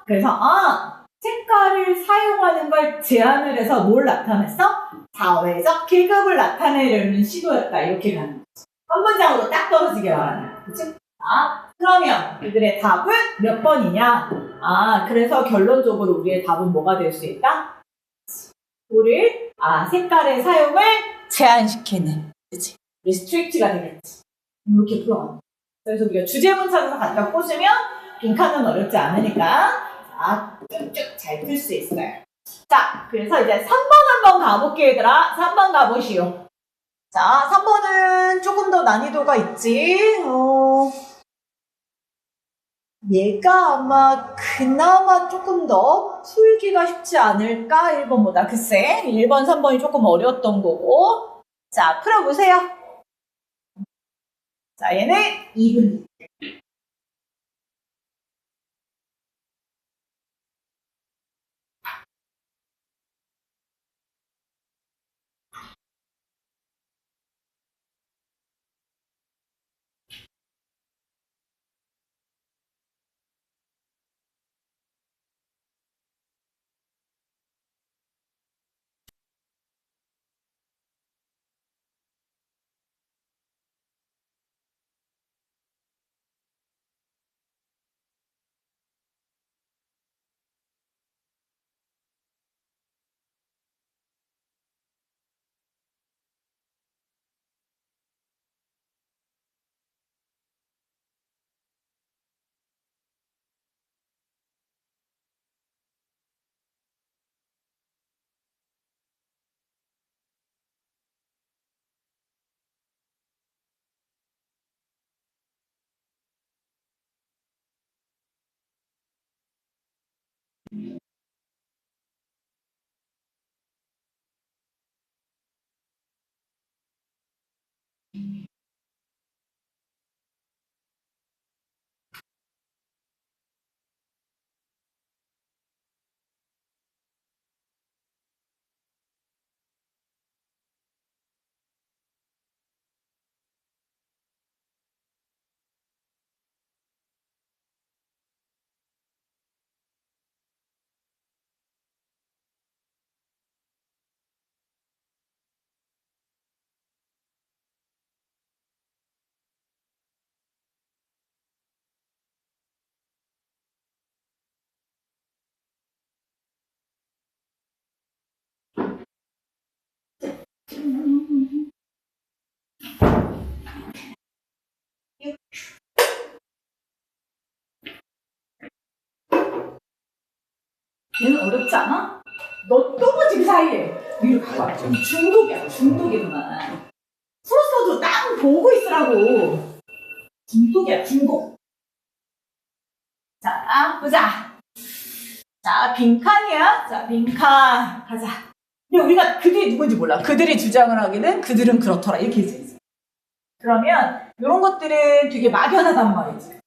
그래서 색깔을 사용하는 걸 제한을 해서 뭘 나타냈어? 사회적 계급을 나타내려는 시도였다. 이렇게 가는 거지. 한 문장으로 딱 떨어지게 말하는 거지. 그러면 그들의 답은 몇 번이냐? 그래서 결론적으로 우리의 답은 뭐가 될 수 있다? 색깔의 사용을 제한시키는, 그치? restrict가 되겠지. 이렇게 풀어가는 거야. 그래서 우리가 주제문 찾아서 갖다 꽂으면 빈칸은 어렵지 않으니까 쭉쭉 잘 풀 수 있어요. 자, 그래서 이제 3번 한번 가볼게요, 얘들아. 3번 가보시오. 자, 3번은 조금 더 난이도가 있지. 얘가 아마 그나마 조금 더 풀기가 쉽지 않을까? 1번보다. 글쎄, 1번, 3번이 조금 어려웠던 거고. 자, 풀어보세요. 자, 얘는 2분. 얘는 어렵지 않아? 너 또 지금 사이에 위로 가봐. 중독이야, 중독이구나. 풀었어도 딱 보고 있으라고. 중독이야, 중독. 자, 보자. 자, 빈칸이야. 자, 빈칸. 가자. 근데 우리가 그들이 누군지 몰라. 그들이 주장을 하기는 그들은 그렇더라. 이렇게 있어. 그러면 이런 것들은 되게 막연하단 말이지.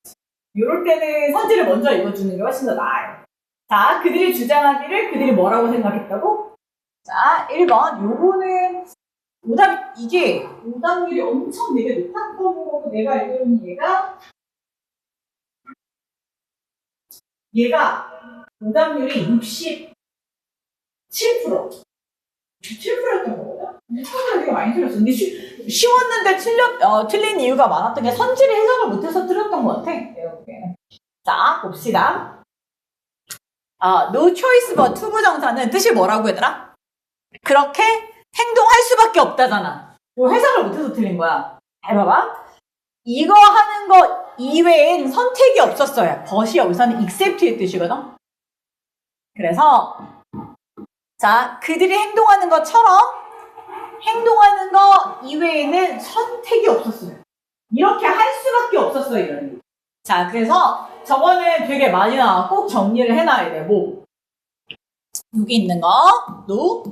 이럴 때는 선지를 먼저 읽어주는 게 훨씬 더 나아요. 자, 그들이 주장하기를 그들이 뭐라고 생각했다고? 자, 1번. 요거는 오답이 이게 오답률이 엄청 되게 높았던 거고 내가 알기로는 얘가 오답률이 67%였던 거거든? 근데 처음에 되게 많이 틀렸어. 근데 쉬웠는데 틀린 이유가 많았던 게 선지를 해석을 못해서 틀렸던 것 같아. 내가 보기에는. 자, 봅시다. no choice but 투부정사는 뜻이 뭐라고 얘들아? 그렇게 행동할 수밖에 없다잖아. 요 해석을 못해서 틀린 거야. 잘 봐봐. 이거 하는 거 이외엔 선택이 없었어요. but이 여기서는 except의 뜻이거든. 그래서 자, 그들이 행동하는 것처럼 행동하는 거 이외에는 선택이 없었어요. 이렇게 할 수밖에 없었어요. 이런. 자, 그래서 저거는 되게 많이 나와. 꼭 정리를 해놔야 돼. 뭐 여기 있는 거 no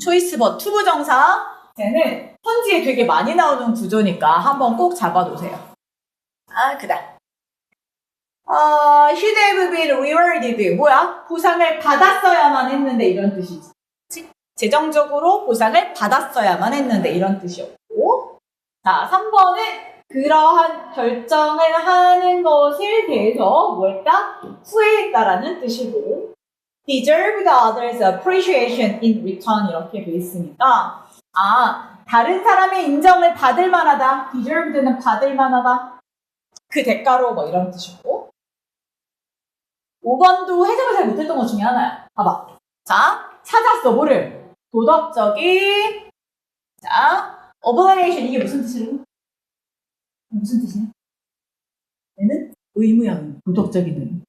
choice but 투부정사 쟤는 선지에 되게 많이 나오는 구조니까 한번 꼭 잡아놓으세요. 그다음 should have been rewarded 뭐야? 보상을 받았어야만 했는데 이런 뜻이지. 그치? 재정적으로 보상을 받았어야만 했는데 이런 뜻이었고 자 3번은 그러한 결정을 하는 것에 대해서 뭐 했다? 후회했다라는 뜻이고 deserve the others' appreciation in return 이렇게 돼 있으니까 다른 사람의 인정을 받을 만하다. deserved는 받을 만하다. 그 대가로 뭐 이런 뜻이고 5번도 해석을 잘 못했던 것 중에 하나야. 봐봐. 자, 찾았어. 뭐를? 도덕적인 자, obligation 이게 무슨 뜻이라고? 무슨 뜻이냐? 얘는 의무야. 도덕적인 의무.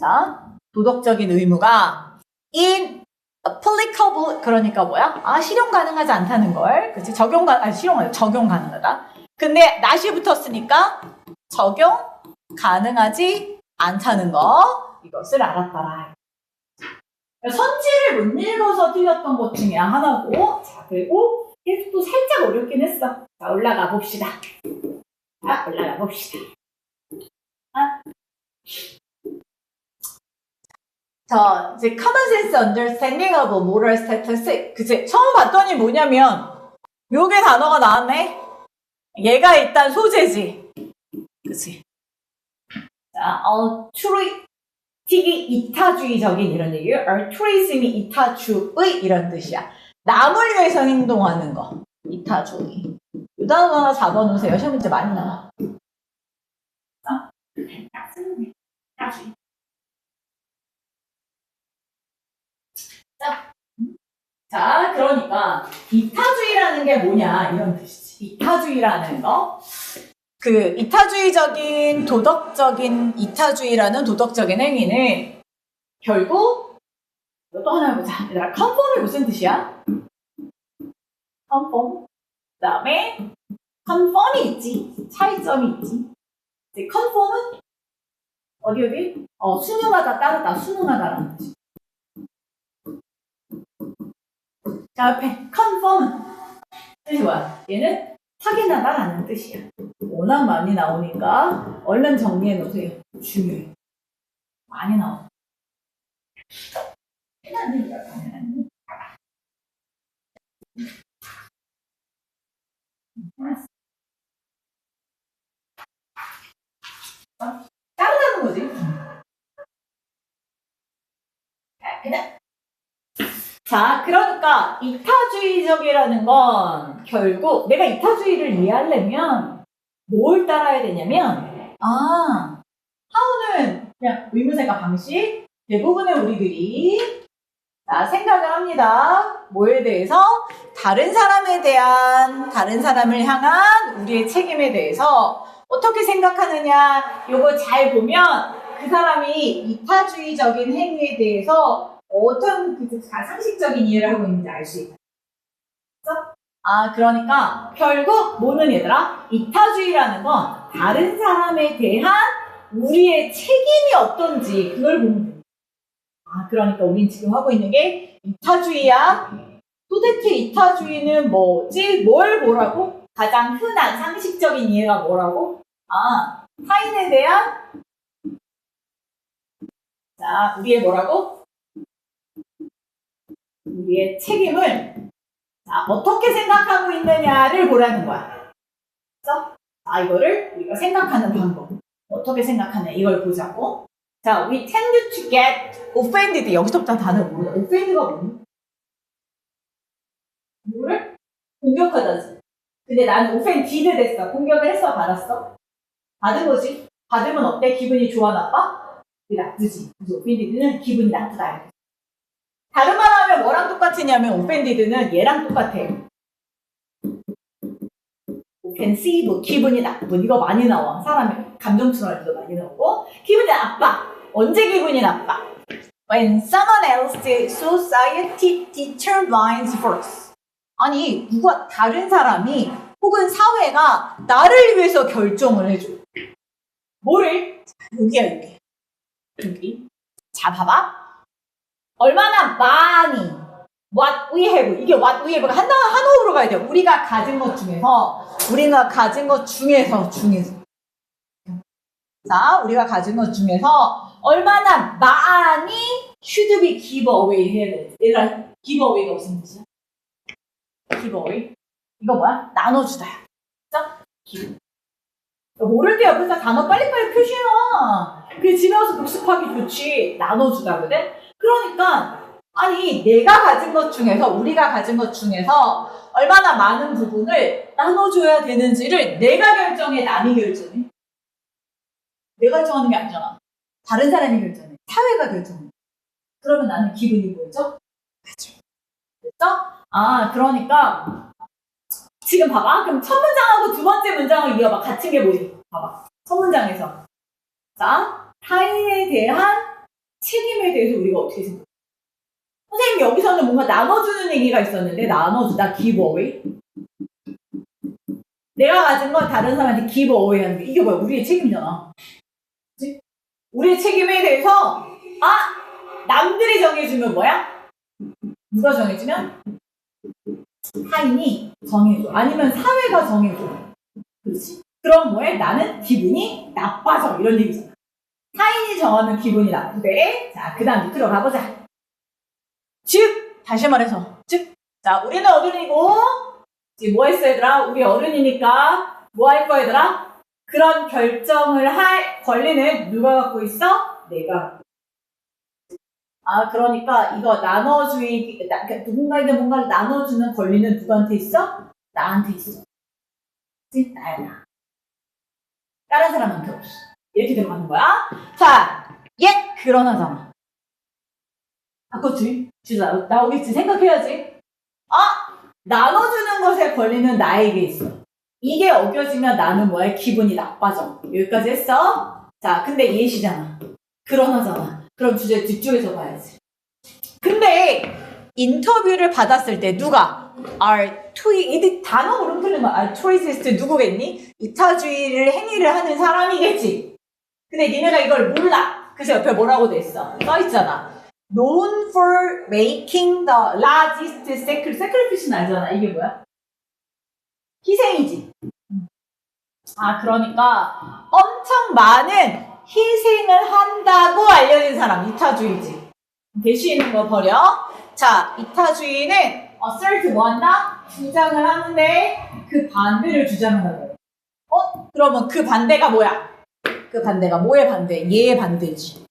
자, 도덕적인 의무가 in applicable 그러니까 뭐야? 실현 가능하지 않다는 걸. 그치? 적용 가능하다. 근데 not이 붙었으니까 적용 가능하지 않다는 거 이것을 알았더라. 선지를 못 읽어서 틀렸던 것 중에 하나고 자 그리고 계속 또 살짝 어렵긴 했어. 자 올라가 봅시다. 올라가 봅시다. 자 이제 common sense understanding of moral status 그치? 처음 봤더니 뭐냐면 요게 단어가 나왔네. 얘가 일단 소재지. 그치? 자, truistic이 이타주의적인 이런 얘기예요. altruism이 이타주의 이런 뜻이야. 남을 위해서 행동하는 거. 이타주의. 이 단어 하나 잡아놓으세요. 시험 문제 많이 나와. 자, 그러니까 이타주의라는 게 뭐냐 이런 뜻이지. 이타주의라는 거. 그 이타주의적인 도덕적인 이타주의라는 도덕적인 행위는 결국 또 하나 해보자. 얘들아, 컨펌이 무슨 뜻이야? 컨펌. 그 다음에 컨펌이 있지. 차이점이 있지. 이제 컨펌은 어디? 순응하다 따르다. 순응하다라는 뜻이. 자, 옆에 컨펌은 뜻이 뭐야? 얘는 확인하다라는 뜻이야. 워낙 많이 나오니까 얼른 정리해 놓으세요. 중요해. 많이 나와. 따르다는 거지. 자, 그러니까 이타주의적이라는 건 결국 내가 이타주의를 이해하려면 뭘 따라야 되냐면 하우는 그냥 의무생각 방식 대부분의 우리들이 생각을 합니다. 뭐에 대해서? 다른 사람을 향한 우리의 책임에 대해서 어떻게 생각하느냐 요거 잘 보면 그 사람이 이타주의적인 행위에 대해서 어떤 상식적인 이해를 하고 있는지 알 수 있다. 그러니까 결국 뭐는 얘들아? 이타주의라는 건 다른 사람에 대한 우리의 책임이 어떤지 그걸 보면 돼. 그러니까 우린 지금 하고 있는 게 이타주의야. 도대체 이타주의는 뭐지? 뭘 뭐라고? 가장 흔한 상식적인 이해가 뭐라고? 타인에 대한 우리의 뭐라고? 우리의 책임을 자, 어떻게 생각하고 있느냐를 보라는 거야. 그래서 자, 이거를 우리가 생각하는 방법. 어떻게 생각하냐 이걸 보자고. 자, we tend to get offended. 여기서부터 단어 뭐야? offended가 뭐니? 누구를? 공격하다지. 근데 나는 offended 됐어. 공격을 했어? 받았어? 받은 거지. 받으면 어때? 기분이 좋아, 나빠? 나쁘지. 그래서 offended는 기분이 나쁘다. 다른 말 하면 뭐랑 똑같으냐면 offended는 얘랑 똑같아. offensive, 기분이 나쁜. 이거 많이 나와. 사람의 감정 추론할 때도 많이 나오고. 기분이 나빠. 언제 기분이 나빠? When someone else's society determines first. 아니, 누가 다른 사람이 혹은 사회가 나를 위해서 결정을 해줘. 뭐를? 여기야, 여기. 여기. 자, 봐봐. 얼마나 많이 what we have. 이게 what we have가 한 호흡으로 가야 돼. 우리가 가진 것 중에서 자, 우리가 가진 것 중에서 얼마나 많이 should be give away 해야 돼. 얘들아, give away가 무슨 뜻이야? give away. 이거 뭐야? 나눠주다. 그죠? give. 모를 때 옆에서 단어 빨리빨리 표시해놔. 그게 집에 와서 복습하기 좋지. 나눠주다거든? 그러니까, 아니, 내가 가진 것 중에서, 우리가 가진 것 중에서 얼마나 많은 부분을 나눠줘야 되는지를 내가 결정해, 남이 결정해? 내가 결정하는 게 아니잖아. 다른 사람이 결정해. 사회가 결정해. 그러면 나는 기분이 뭐였죠? 맞아. 됐죠? 아, 그러니까 지금 봐봐. 그럼 첫 문장하고 두 번째 문장을 이어봐. 같은 게 뭐지? 봐봐. 첫 문장에서. 자, 타인에 대한 책임에 대해서 우리가 어떻게 생각해? 선생님 여기서는 뭔가 나눠주는 얘기가 있었는데 나눠주다, give away. 내가 가진 건 다른 사람한테 give away 하는 게 이게 뭐야? 우리의 책임이잖아. 그치? 우리의 책임에 대해서 남들이 정해주면 뭐야? 누가 정해주면? 타인이 정해줘. 아니면 사회가 정해줘. 그렇지? 그럼 뭐해? 나는 기분이 나빠져. 이런 얘기잖아. 타인이 정하면 기분이 나쁘대. 자, 그 다음 밑으로 가보자. 즉, 다시 말해서, 자, 우리는 어른이고, 지금 뭐 했어, 얘들아? 우리 어른이니까, 뭐 할 거야, 얘들아? 그런 결정을 할 권리는 누가 갖고 있어? 내가. 그러니까, 이거 누군가에게 뭔가를 나눠주는 권리는 누구한테 있어? 나한테 있어. 그치? 나야. 다른 사람한테 없어. 이렇게 들어가는 거야. 자, 그러나잖아. 그치? 진짜 나오겠지. 생각해야지. 나눠주는 것의 권리는 나에게 있어. 이게 어겨지면 나는 뭐야? 기분이 나빠져. 여기까지 했어? 자, 근데 예시잖아. 그러나잖아. 그럼 주제 뒤쪽에서 봐야지. 근데 인터뷰를 받았을 때 누가? 이 단어 물음표는 altruist 누구겠니? 이타주의를 행위를 하는 사람이겠지. 근데 니네가 이걸 몰라. 그래서 옆에 뭐라고 돼 있어? 써있잖아. known for making the largest sacrifice는 알잖아. 이게 뭐야? 희생이지. 그러니까 엄청 많은 희생을 한다고 알려진 사람, 이타주의지. 대시 있는 거 버려. 자, 이타주의는 assert 뭐 한다? 주장을 하는데 그 반대를 주장하는 거야. 그러면 그 반대가 뭐야? 그 반대가 뭐의 반대? 얘의 반대지.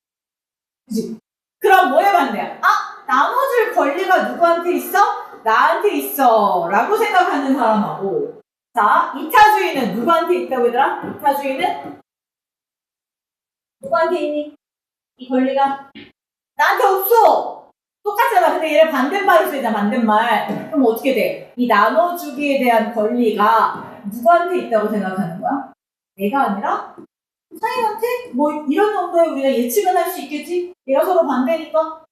그치? 그럼 뭐의 반대야? 나눠줄 권리가 누구한테 있어? 나한테 있어. 라고 생각하는 사람하고. 자, 이타주의는 누구한테 있다고 얘들아? 이타주의는 누구한테 있니? 이 권리가? 나한테 없어! 똑같잖아. 근데 얘를 반대말로 쓰잖아, 반대말. 그럼 어떻게 돼? 이 나눠주기에 대한 권리가 누구한테 있다고 생각하는 거야? 내가 아니라? 타인한테? 뭐 이런 정도에 우리가 예측은 할 수 있겠지? 얘가 서로 반대니까.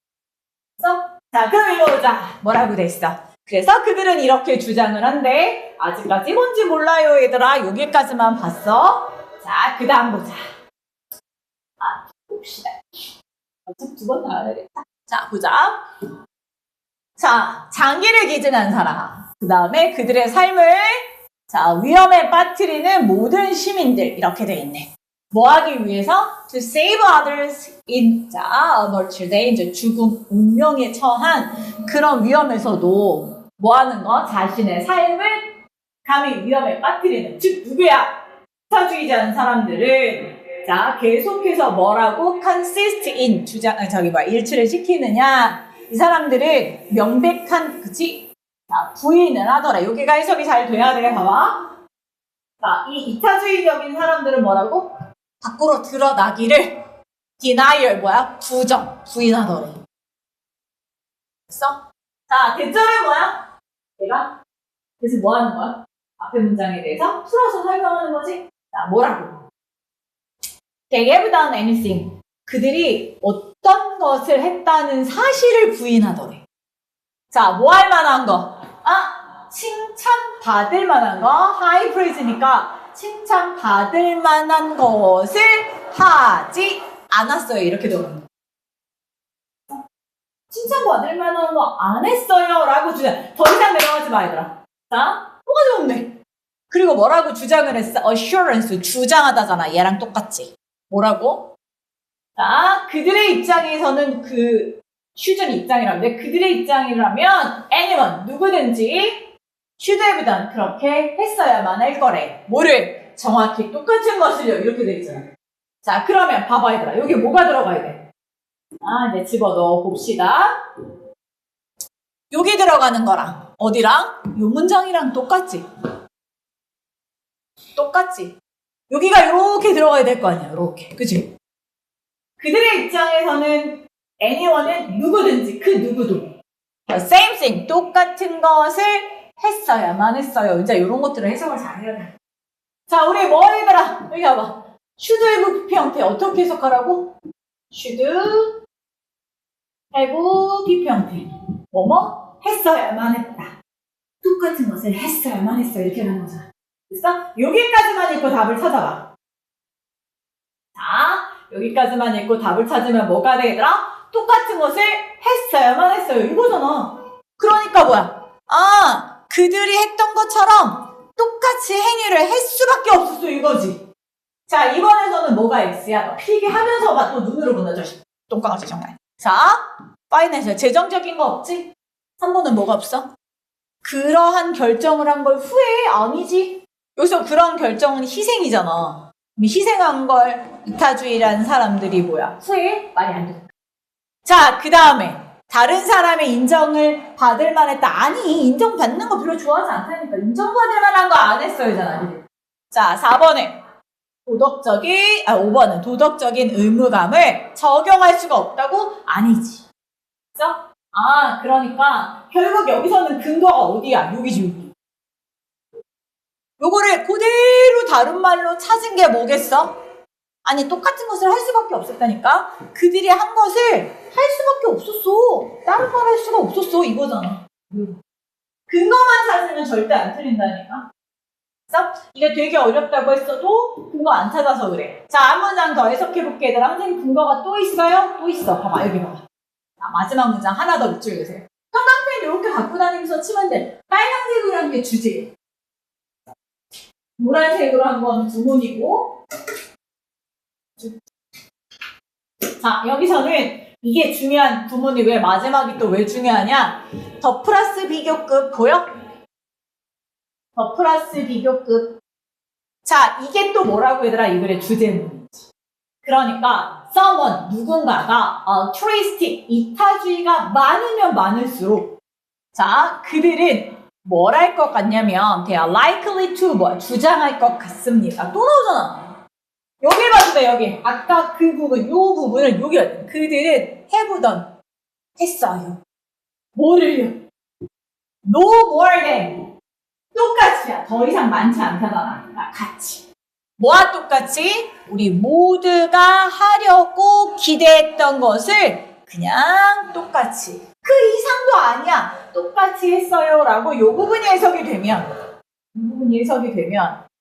그래서? 자, 그럼 읽어보자. 뭐라고 돼 있어? 그래서 그들은 이렇게 주장을 한대. 아직까지 뭔지 몰라요, 얘들아. 여기까지만 봤어. 자, 그 다음 보자. 봅시다. 어차피 두 번 나와야 되겠다. 자, 보자. 자, 장기를 기증한 사람. 그 다음에 그들의 삶을 위험에 빠뜨리는 모든 시민들. 이렇게 돼 있네. 뭐 하기 위해서? To save others in mortal danger. 죽음, 운명에 처한 그런 위험에서도 뭐 하는 거? 자신의 삶을 감히 위험에 빠뜨리는, 즉 누구야? 이타주의자는 사람들은 자 계속해서 뭐라고? consist in 일치를 시키느냐? 이 사람들은 명백한 그치? 자, 부인을 하더라. 여기가 해석이 잘 돼야 돼. 봐봐. 자, 이 이타주의적인 사람들은 뭐라고? 밖으로 드러나기를 denial 뭐야? 부인하더래. 됐어? 자, 대절은 뭐야? 내가 그래서 뭐 하는 거야? 앞에 문장에 대해서 풀어서 설명하는 거지? 자, 뭐라고? They have done anything. 그들이 어떤 것을 했다는 사실을 부인하더래. 자, 뭐 할 만한 거? 칭찬받을 만한 거. high praise니까 칭찬받을 만한 것을 하지 않았어요. 이렇게 들어가는 거. 칭찬받을 만한 거 안 했어요. 라고 주장. 더 이상 내려가지 마, 얘들아. 자, 뭐가 없네. 그리고 뭐라고 주장을 했어? assurance, 주장하다잖아. 얘랑 똑같지. 뭐라고? 자, 그들의 입장에서는 슈즈는 입장이라는데 그들의 입장이라면 anyone, 누구든지 should have done, 그렇게 했어야만 할 거래. 뭐를? 정확히 똑같은 것을요. 이렇게 돼 있잖아. 자, 그러면 봐봐 얘들아. 여기 뭐가 들어가야 돼? 이제 집어넣어 봅시다. 여기 들어가는 거랑 어디랑? 요 문장이랑 똑같지? 똑같지? 여기가 이렇게 들어가야 될 거 아니야. 이렇게. 그치? 그들의 입장에서는 anyone은 누구든지 그 누구도 same thing, 똑같은 것을 했어야만 했어요. 이제 이런 것들을 해석을 잘 해야 돼. 자, 우리 뭐 얘들아? 여기 와봐. should have PP 형태 어떻게 해석하라고? should have PP 형태 뭐뭐? 했어야만 했다. 똑같은 것을 했어야만 했어. 이렇게 하는 거잖아. 됐어? 여기까지만 읽고 답을 찾아봐. 자, 여기까지만 읽고 답을 찾으면 뭐가 돼, 얘들아? 똑같은 것을 했어야만 했어요. 이거잖아. 그러니까 뭐야? 그들이 했던 것처럼 똑같이 행위를 할 수밖에 없었어. 이거지. 자, 이번에서는 뭐가 X야? 너 필기하면서 봐. 또 눈으로 본다. 똥강아지 정말. 자, 파이낸셜. 재정적인 거 없지? 3번은 뭐가 없어? 그러한 결정을 한 걸 후회해? 아니지. 여기서 그런 결정은 희생이잖아. 희생한 걸 이타주의라는 사람들이 뭐야? 후회해? 말이 안 돼. 자, 그 다음에 다른 사람의 인정을 받을 만했다. 아니, 인정받는 거 별로 좋아하지 않다니까. 인정받을 만한 거 안 했어요잖아. 자, 4번에 5번은 도덕적인 의무감을 적용할 수가 없다고? 아니지. 그죠? 그러니까 결국 여기서는 근거가 어디야? 여기지, 여기. 요거를 그대로 다른 말로 찾은 게 뭐겠어? 아니, 똑같은 것을 할 수밖에 없었다니까? 그들이 한 것을 할 수밖에 없었어. 다른 말 할 수가 없었어. 이거잖아. 근거만 찾으면 절대 안 틀린다니까? 그래서 이게 되게 어렵다고 했어도 근거 안 찾아서 그래. 자, 한 문장 더 해석해볼게. 얘들아, 선생님 근거가 또 있어요? 또 있어. 봐봐, 여기 봐봐. 자, 마지막 문장 하나 더 밑줄 그세요. 형광펜 이렇게 갖고 다니면서 치면 돼. 빨간색으로 한 게 주제예요. 노란색으로 한 건 구문이고. 자, 여기서는 이게 중요한 구문이 왜 마지막이 또 왜 중요하냐? 더 플러스 비교급 보여? 더 플러스 비교급. 자, 이게 또 뭐라고 얘들아? 이 글의 주제문이지. 그러니까 someone, 누군가가 altruistic, 이타주의가 많으면 많을수록 자, 그들은 뭘 할 것 같냐면 they are likely to 주장할 것 같습니다. 또 나오잖아. 여기 봐도 돼. 여기 아까 그 부분, 요 부분을 여기 그들은 have done 했어요. 뭐를요? no more than 똑같이야. 더 이상 많지 않다잖아. 그러니까 같이. 뭐와 똑같이? 우리 모두가 하려고 기대했던 것을 그냥 똑같이. 그 이상도 아니야. 똑같이 했어요. 라고 요 부분이 해석이 되면,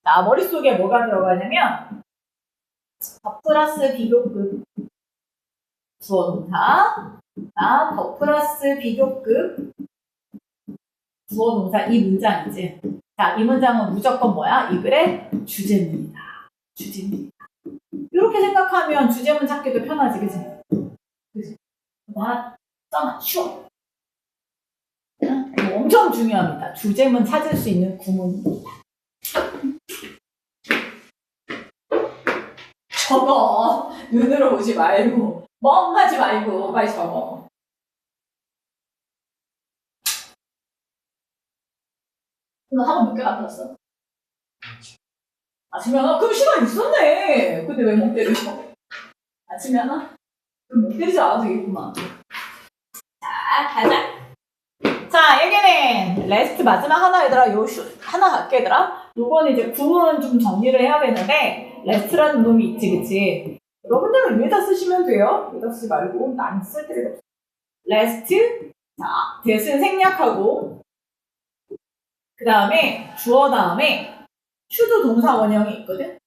나 머릿속에 뭐가 들어가냐면, 더 플러스 비교급 주어동사, 더 플러스 비교급 주어동사 이 문장이지. 자, 이 문장은 무조건 뭐야? 이 글의 주제문이다. 주제문이다. 이렇게 생각하면 주제문 찾기도 편하지, 그치? 그치? 나, 쉬워. 이거 엄청 중요합니다. 주제문 찾을 수 있는 구문입니다. 적어. 눈으로 보지 말고 멍하지 말고 빨리 적어. 너 학원 몇 개 갔다 왔어? 아침에 하나? 그럼 시간 있었네. 근데 왜 못 때려? 아침에 하나? 그럼 못 때리지 않아도 되겠구만. 자, 가자. 자, 여기는 레스트 마지막 하나 얘들아. 하나 갈게 얘들아. 요거는 이제 구문 좀 정리를 해야 되는데 레스트라는 놈이 있지, 그치? 여러분들은 위에다 쓰시면 돼요. 위에다 쓰지 말고 난 쓸 필요가 없어. 레스트. 자, 대신 생략하고 그 다음에 주어 다음에 should 동사 원형이 있거든?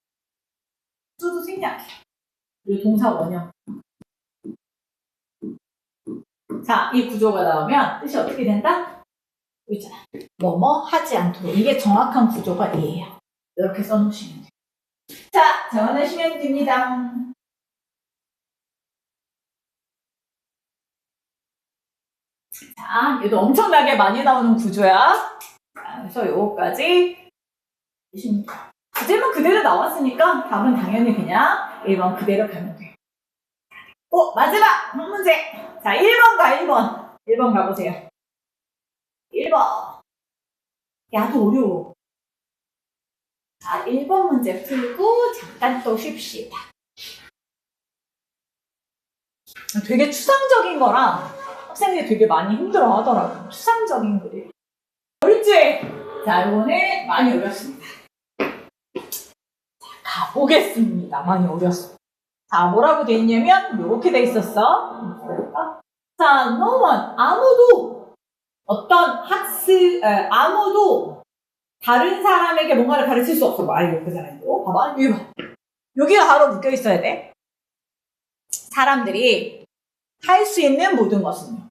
should 생략해. 그리고 동사 원형. 자, 이 구조가 나오면 뜻이 어떻게 된다? 여기 있잖아. 뭐뭐 하지 않도록. 이게 정확한 구조가 이에요. 이렇게 써놓으시면 돼요. 자, 적어놓으시면 됩니다. 자, 얘도 엄청나게 많이 나오는 구조야. 자, 그래서 요거까지 주제만 그대로 나왔으니까 답은 당연히 그냥 1번 그대로 가면 돼요. 마지막 한 문제. 자, 1번 가, 1번. 1번 가보세요. 1번. 야도 어려워. 자, 1번 문제 풀고 잠깐 또 쉽시다. 되게 추상적인 거랑 학생들이 되게 많이 힘들어 하더라고요. 추상적인 글이. 어렵지? 자, 이거는 많이 어렵습니다. 자, 가보겠습니다. 많이 어렵습니다. 자, 뭐라고 돼 있냐면 이렇게 돼 있었어. 자, no one. 아무도 아무도 다른 사람에게 뭔가를 가르칠 수 없어. 이거 그잖아. 이거 봐봐. 이거 봐. 여기가 바로 묶여 있어야 돼. 사람들이 할 수 있는 모든 것은요.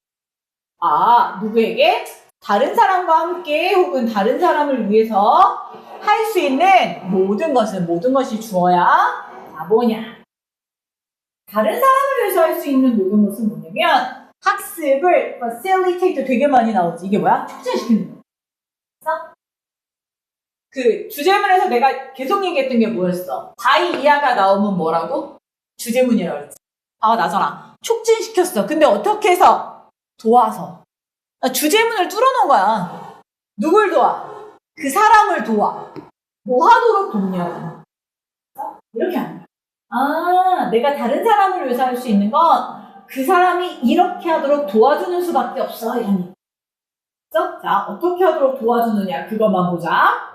누구에게? 다른 사람과 함께 혹은 다른 사람을 위해서 할 수 있는 모든 것이 주어야 뭐냐? 다른 사람을 위해서 할 수 있는 모든 것은 뭐냐면 학습을 facilitate 되게 많이 나오지. 이게 뭐야? 촉진시키는 거. 그래서 그 주제문에서 내가 계속 얘기했던 게 뭐였어? by 이하가 나오면 뭐라고? 주제문이라고 그랬지. 나잖아. 촉진시켰어. 근데 어떻게 해서? 도와서. 주제문을 뚫어놓은 거야. 누굴 도와? 그 사람을 도와. 뭐 하도록 돕냐고. 이렇게 하는 거야. 내가 다른 사람을 위해서 할 수 있는 건 그 사람이 이렇게 하도록 도와주는 수밖에 없어. 이런 얘기. 자, 어떻게 하도록 도와주느냐. 그것만 보자.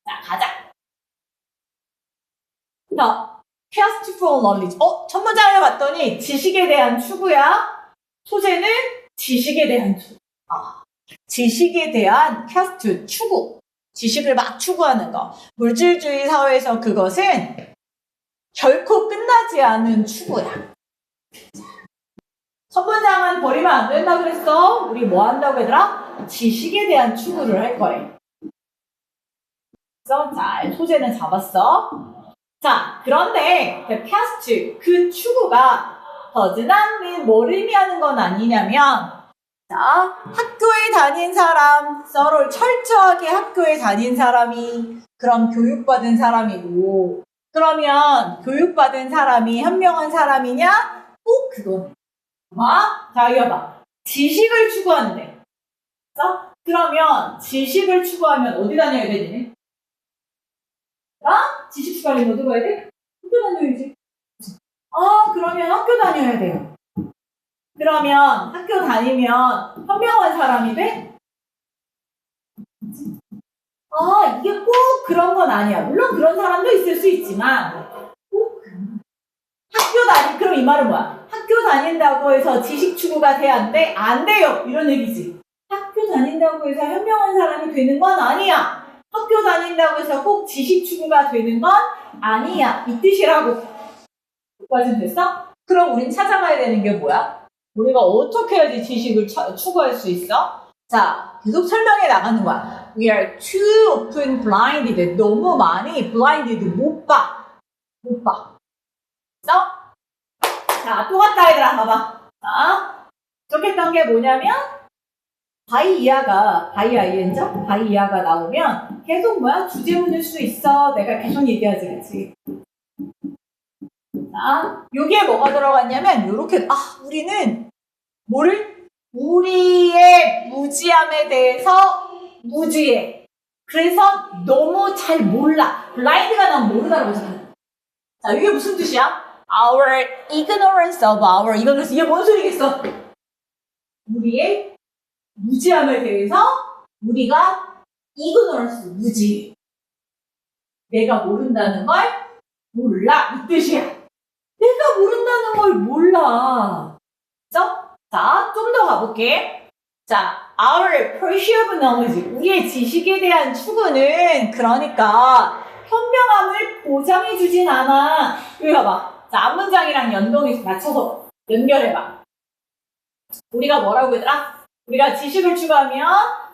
자, 가자. 자, quest for knowledge. 첫 문장을 봤더니 지식에 대한 추구야. 소재는 지식에 대한 추구. 지식에 대한 quest, 추구. 지식을 막 추구하는 거. 물질주의 사회에서 그것은 결코 끝나지 않은 추구야. 첫 문장은 버리면 안 된다 그랬어. 우리 뭐 한다고 얘들아? 지식에 대한 추구를 할 거래. 그래서 자, 소재는 잡았어. 자, 그런데 the quest, 그 추구가 더즈난 뭘 의미하는 건 아니냐면 자, 학교에 다닌 사람, 서로 철저하게 학교에 다닌 사람이 그럼 교육받은 사람이고 그러면 교육받은 사람이 현명한 사람이냐? 꼭 그거네. 자, 이거 봐. 지식을 추구하는데. 그러면 지식을 추구하면 어디 다녀야 되니? 지식 추구하려면 어디 가야 돼? 학교 다녀야지. 그러면 학교 다녀야 돼요. 그러면 학교 다니면 현명한 사람이 돼? 이게 꼭 그런 건 아니야. 물론 그런 사람도 있을 수 있지만 꼭 그럼 이 말은 뭐야? 학교 다닌다고 해서 지식 추구가 돼야 안 돼? 안 돼요. 이런 얘기지. 학교 다닌다고 해서 현명한 사람이 되는 건 아니야. 학교 다닌다고 해서 꼭 지식 추구가 되는 건 아니야. 이 뜻이라고. 여기까지는 됐어? 그럼 우린 찾아가야 되는 게 뭐야? 우리가 어떻게 해야지 지식을 추구할 수 있어? 자, 계속 설명해 나가는 거야. We are too often blinded. 너무 많이 blinded. 못 봐. 자, 또 갔다 얘들아. 봐봐. 자, 부족했던 게 뭐냐면 바이 이하가, 바이 아이엔자? 바이 이하가 나오면 계속 뭐야? 주제문일 수 있어. 내가 계속 얘기하지, 그치? 자, 여기에 뭐가 들어갔냐면, 요렇게, 우리는 뭐를? 우리의 무지함에 대해서 무지해. 그래서 너무 잘 몰라. 블라인드가 난 모르다라고 생각해. 자, 이게 무슨 뜻이야? Our ignorance of our ignorance. 이게 뭔 소리겠어? 우리의 무지함에 대해서 우리가 ignorance, 무지. 내가 모른다는 걸 몰라. 이 뜻이야. 내가 모른다는 걸 몰라. 그죠? 자, 좀 더 가볼게. 자, our pursuit of knowledge. 우리의 지식에 대한 추구는 그러니까 현명함을 보장해주진 않아. 여기 봐봐. 자, 앞문장이랑 연동해서 맞춰서 연결해봐. 우리가 뭐라고 얘들아? 우리가 지식을 추구하면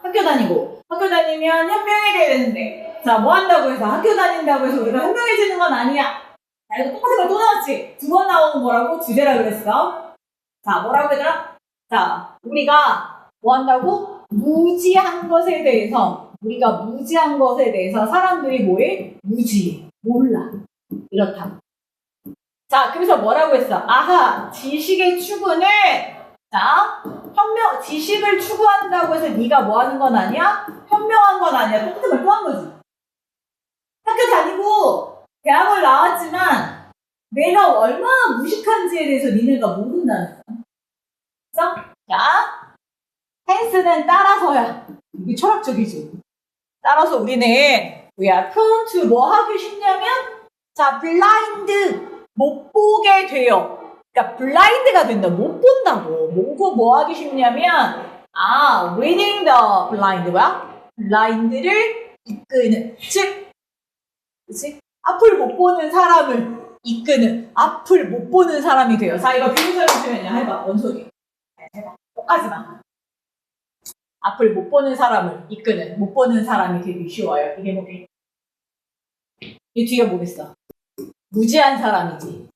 학교 다니고, 학교 다니면 현명해져야 되는데, 자, 뭐 한다고 해서 학교 다닌다고 해서 우리가 현명해지는 건 아니야. 자, 이거 똑같은 거 또 나왔지? 두 번 나오는 뭐라고? 주제라 그랬어. 자, 뭐라고 얘들아? 자, 우리가 뭐 한다고? 무지한 것에 대해서, 우리가 무지한 것에 대해서 사람들이 뭐해? 무지해. 몰라. 이렇다. 자, 그래서 뭐라고 했어? 아하, 지식의 추구는, 자, 지식을 추구한다고 해서 네가 뭐 하는 건 아니야? 현명한 건 아니야. 똑같은 걸 또 한 거지. 학교 다니고, 대학을 나왔지만, 내가 얼마나 무식한지에 대해서 니네가 모른다는 거야. 그래서, 자, 헨스는 따라서야. 이게 철학적이지. 따라서 우리는, we are prone to 뭐 하기 쉽냐면, 자, blind. 못 보게 돼요. 그러니까 블라인드가 된다. 못 본다고. 뭐 하기 쉽냐면 reading the blind 뭐야? 블라인드를 이끄는. 즉, 그치? 앞을 못 보는 사람을 이끄는. 앞을 못 보는 사람이 돼요. 자, 이거 비유설명해야 해봐. 원소리. 해봐. 똑같지만. 앞을 못 보는 사람을 이끄는. 못 보는 사람이 되기 쉬워요. 이게 뭐게? 이 뒤에 뭐겠어? 무지한 사람이지.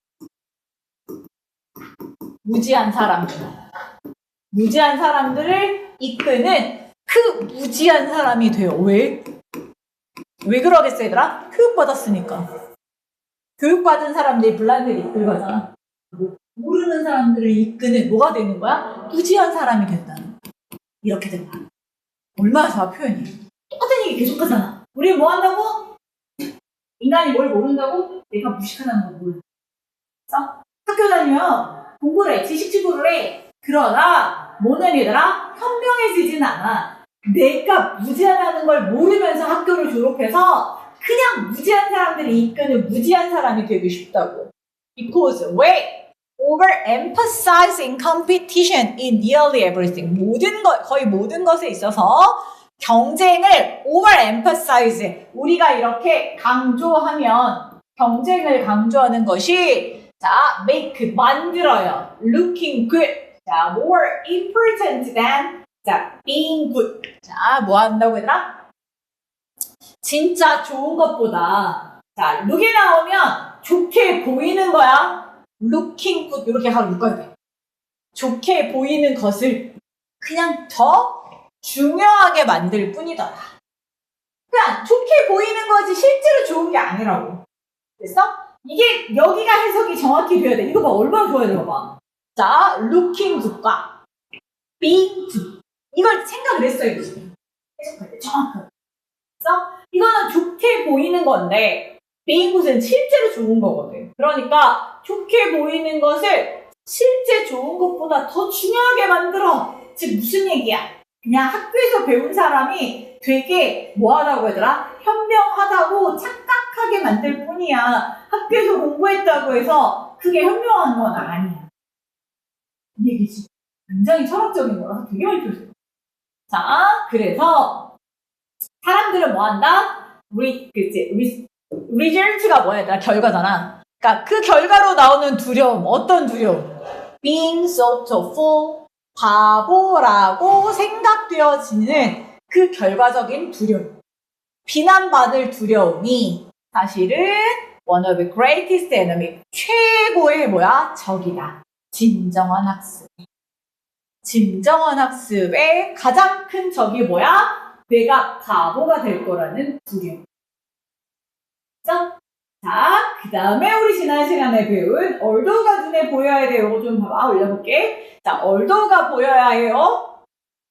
무지한 사람들. 무지한 사람들을 이끄는 그 무지한 사람이 돼요. 왜? 왜 그러겠어, 얘들아? 교육받았으니까. 교육받은 사람들이 블라인드를 이끌 거잖아. 모르는 사람들을 이끄는 뭐가 되는 거야? 무지한 사람이 된다는 거야. 이렇게 된 거야. 얼마나 좋아, 표현이. 똑같은 얘기 계속 하잖아. 우리 뭐 한다고? 인간이 뭘 모른다고? 내가 무식하다는 걸 몰라. 그래서 학교 다니면 공부를 해, 지식 추구를 해. 그러나 뭐는 얘들아? 현명해지진 않아. 내가 무지하다는 걸 모르면서 학교를 졸업해서 그냥 무지한 사람들이 이끄는 무지한 사람이 되고 싶다고. Because 왜? Overemphasizing competition in nearly everything. 거의 모든 것에 있어서 경쟁을 overemphasize. 우리가 이렇게 강조하면 경쟁을 강조하는 것이 자, make, 만들어요. looking good. 자, more important than 자, being good. 자, 뭐 한다고 얘들아? 진짜 좋은 것보다 자, look이 나오면 좋게 보이는 거야. looking good 이렇게 하고 묶어야 돼. 좋게 보이는 것을 그냥 더 중요하게 만들 뿐이더라. 그냥 좋게 보이는 거지 실제로 좋은 게 아니라고. 됐어? 이게 여기가 해석이 정확히 돼야 돼. 이거 봐, 얼마나 좋아야 돼, 봐봐. 자, looking good과 being good. 이걸 생각을 했어요, 지금. 해석할 때 정확하게. 그래서 이거는 좋게 보이는 건데 being good은 실제로 좋은 거거든. 그러니까 좋게 보이는 것을 실제 좋은 것보다 더 중요하게 만들어. 즉 무슨 얘기야? 그냥 학교에서 배운 사람이 되게 뭐하다고 하더라? 현명하다고 착각하게 만들 뿐이야. 학교에서 공부했다고 해서 그게 현명한 건 아니야. 이 얘기지. 굉장히 철학적인 거라서 되게 많이 들었어요. 자, 그래서 사람들은 뭐한다? result가 뭐야? 결과잖아. 그러니까 그 결과로 나오는 두려움. 어떤 두려움? Being so fool. 바보라고 생각되어지는 그 결과적인 두려움. 비난받을 두려움이 사실은 one of the greatest enemy. 최고의 뭐야? 적이다. 진정한 학습. 진정한 학습의 가장 큰 적이 뭐야? 내가 바보가 될 거라는 두려움. 자, 그 다음에 우리 지난 시간에 배운 얼더가 눈에 보여야 돼요. 이거 좀 봐봐. 올려볼게. 자, 얼더가 보여야 해요.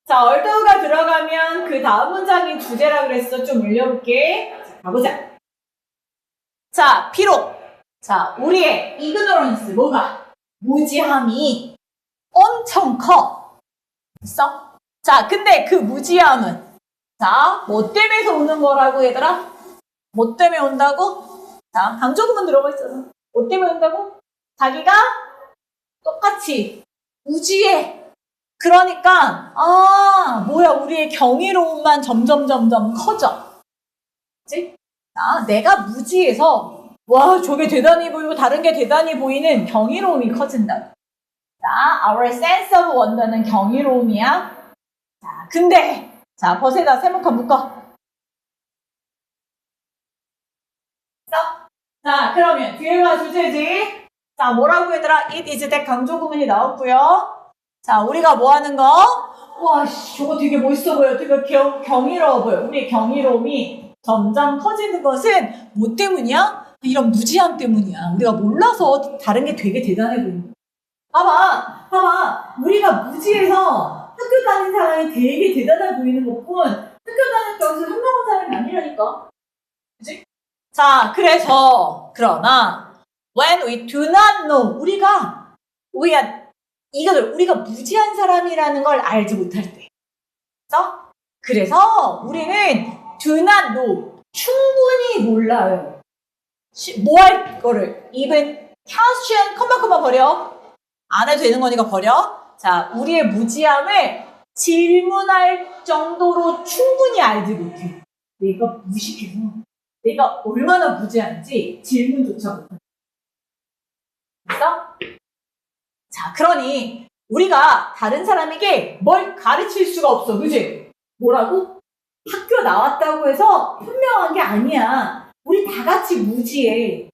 자, 얼더가 들어가면 그 다음 문장이 주제라 그랬어. 좀 올려볼게. 자, 가보자. 자, 비록. 자, 우리의 ignorance, 뭐가? 무지함이 엄청 커. 됐어? 자, 근데 그 무지함은, 자, 뭐 때문에 오는 거라고, 얘들아? 뭐 때문에 온다고? 자, 강조구문 들어가 있어서. 뭐 때문에 온다고? 자기가 똑같이 무지해. 그러니까, 뭐야, 우리의 경이로움만 점점 커져. 그치? 자, 내가 무지해서, 와, 저게 대단히 보이고 다른 게 대단히 보이는 경이로움이 커진다. 자, our sense of wonder는 경이로움이야. 자, 근데, 자, 벗에다 세모칸 묶어. 자, 그러면 뒤에가 주제지. 자, 뭐라고 얘들아? It is that 강조구문이 나왔고요. 자, 우리가 뭐 하는 거? 와, 저거 되게 멋있어 보여. 되게 경이로워 보여. 우리의 경이로움이 점점 커지는 것은 뭐 때문이야? 이런 무지함 때문이야. 우리가 몰라서 다른 게 되게 대단해 보이는 거야. 봐봐. 우리가 무지해서 학교 다니는 사람이 되게 대단해 보이는 것뿐 학교 다닐 때 여기서 현명한 사람이 아니라니까. 그치? 자, 그러나 when we do not know, 우리가 무지한 사람이라는 걸 알지 못할 때. 그래서 우리는 do not know, 충분히 몰라요. 뭐 할 거를 even question, 컴마 버려. 안 해도 되는 거니까 버려. 자, 우리의 무지함을 질문할 정도로 충분히 알지 못해. 내가 무식해서 내가 얼마나 무지한지 질문조차 못해. 됐어? 자, 그러니 우리가 다른 사람에게 뭘 가르칠 수가 없어. 그치? 뭐라고? 학교 나왔다고 해서 현명한 게 아니야. 우리 다 같이 무지해.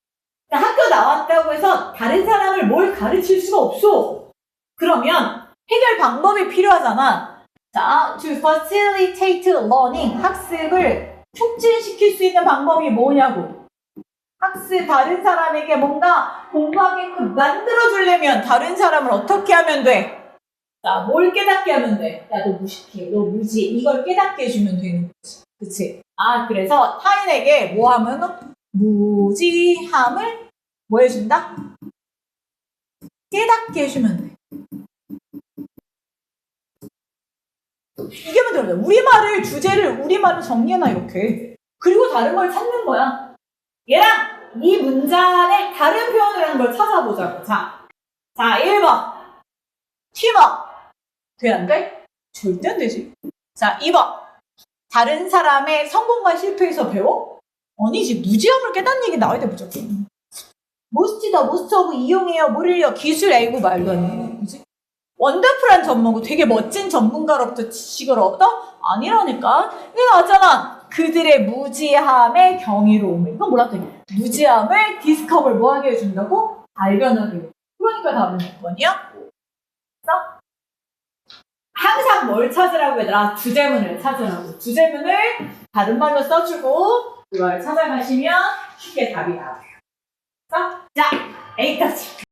그러니까 학교 나왔다고 해서 다른 사람을 뭘 가르칠 수가 없어. 그러면 해결 방법이 필요하잖아. 자, to facilitate learning, 학습을 촉진시킬 수 있는 방법이 뭐냐고. 다른 사람에게 뭔가 공부하게끔 만들어주려면 다른 사람을 어떻게 하면 돼? 자, 뭘 깨닫게 하면 돼? 야, 너 무식해, 너 무지해. 이걸 깨닫게 해주면 되는 거지. 그치? 그래서 타인에게 뭐 하면? 무지함을 뭐 해준다? 깨닫게 해주면 돼. 이게 문제야. 우리말을 정리해놔, 이렇게. 그리고 다른 걸 찾는 거야. 얘랑 이 문장을 다른 표현을 하는 걸 찾아보자고. 자, 1번. 팀워. 돼, 안 돼? 절대 안 되지. 자, 2번. 다른 사람의 성공과 실패에서 배워? 아니지. 무지함을 깨닫는 얘기 나와야 돼, 무조건. 모스트 오브 이용해요, 모를요, 기술, 에이고 말도 안 돼. 그지? 원더풀한 전문가, 되게 멋진 전문가로부터 지식을 얻어? 아니라니까. 이게 나왔잖아. 그들의 무지함의 경이로움을. 이건 뭐라 했더니 무지함을 디스커버를 뭐하게 해준다고? 발견하게 해. 그러니까 답은 몇 번이야? 그래서 항상 뭘 찾으라고 얘들아? 주제문을 찾으라고. 주제문을 다른 말로 써주고 그걸 찾아가시면 쉽게 답이 나와요. 자, A까지.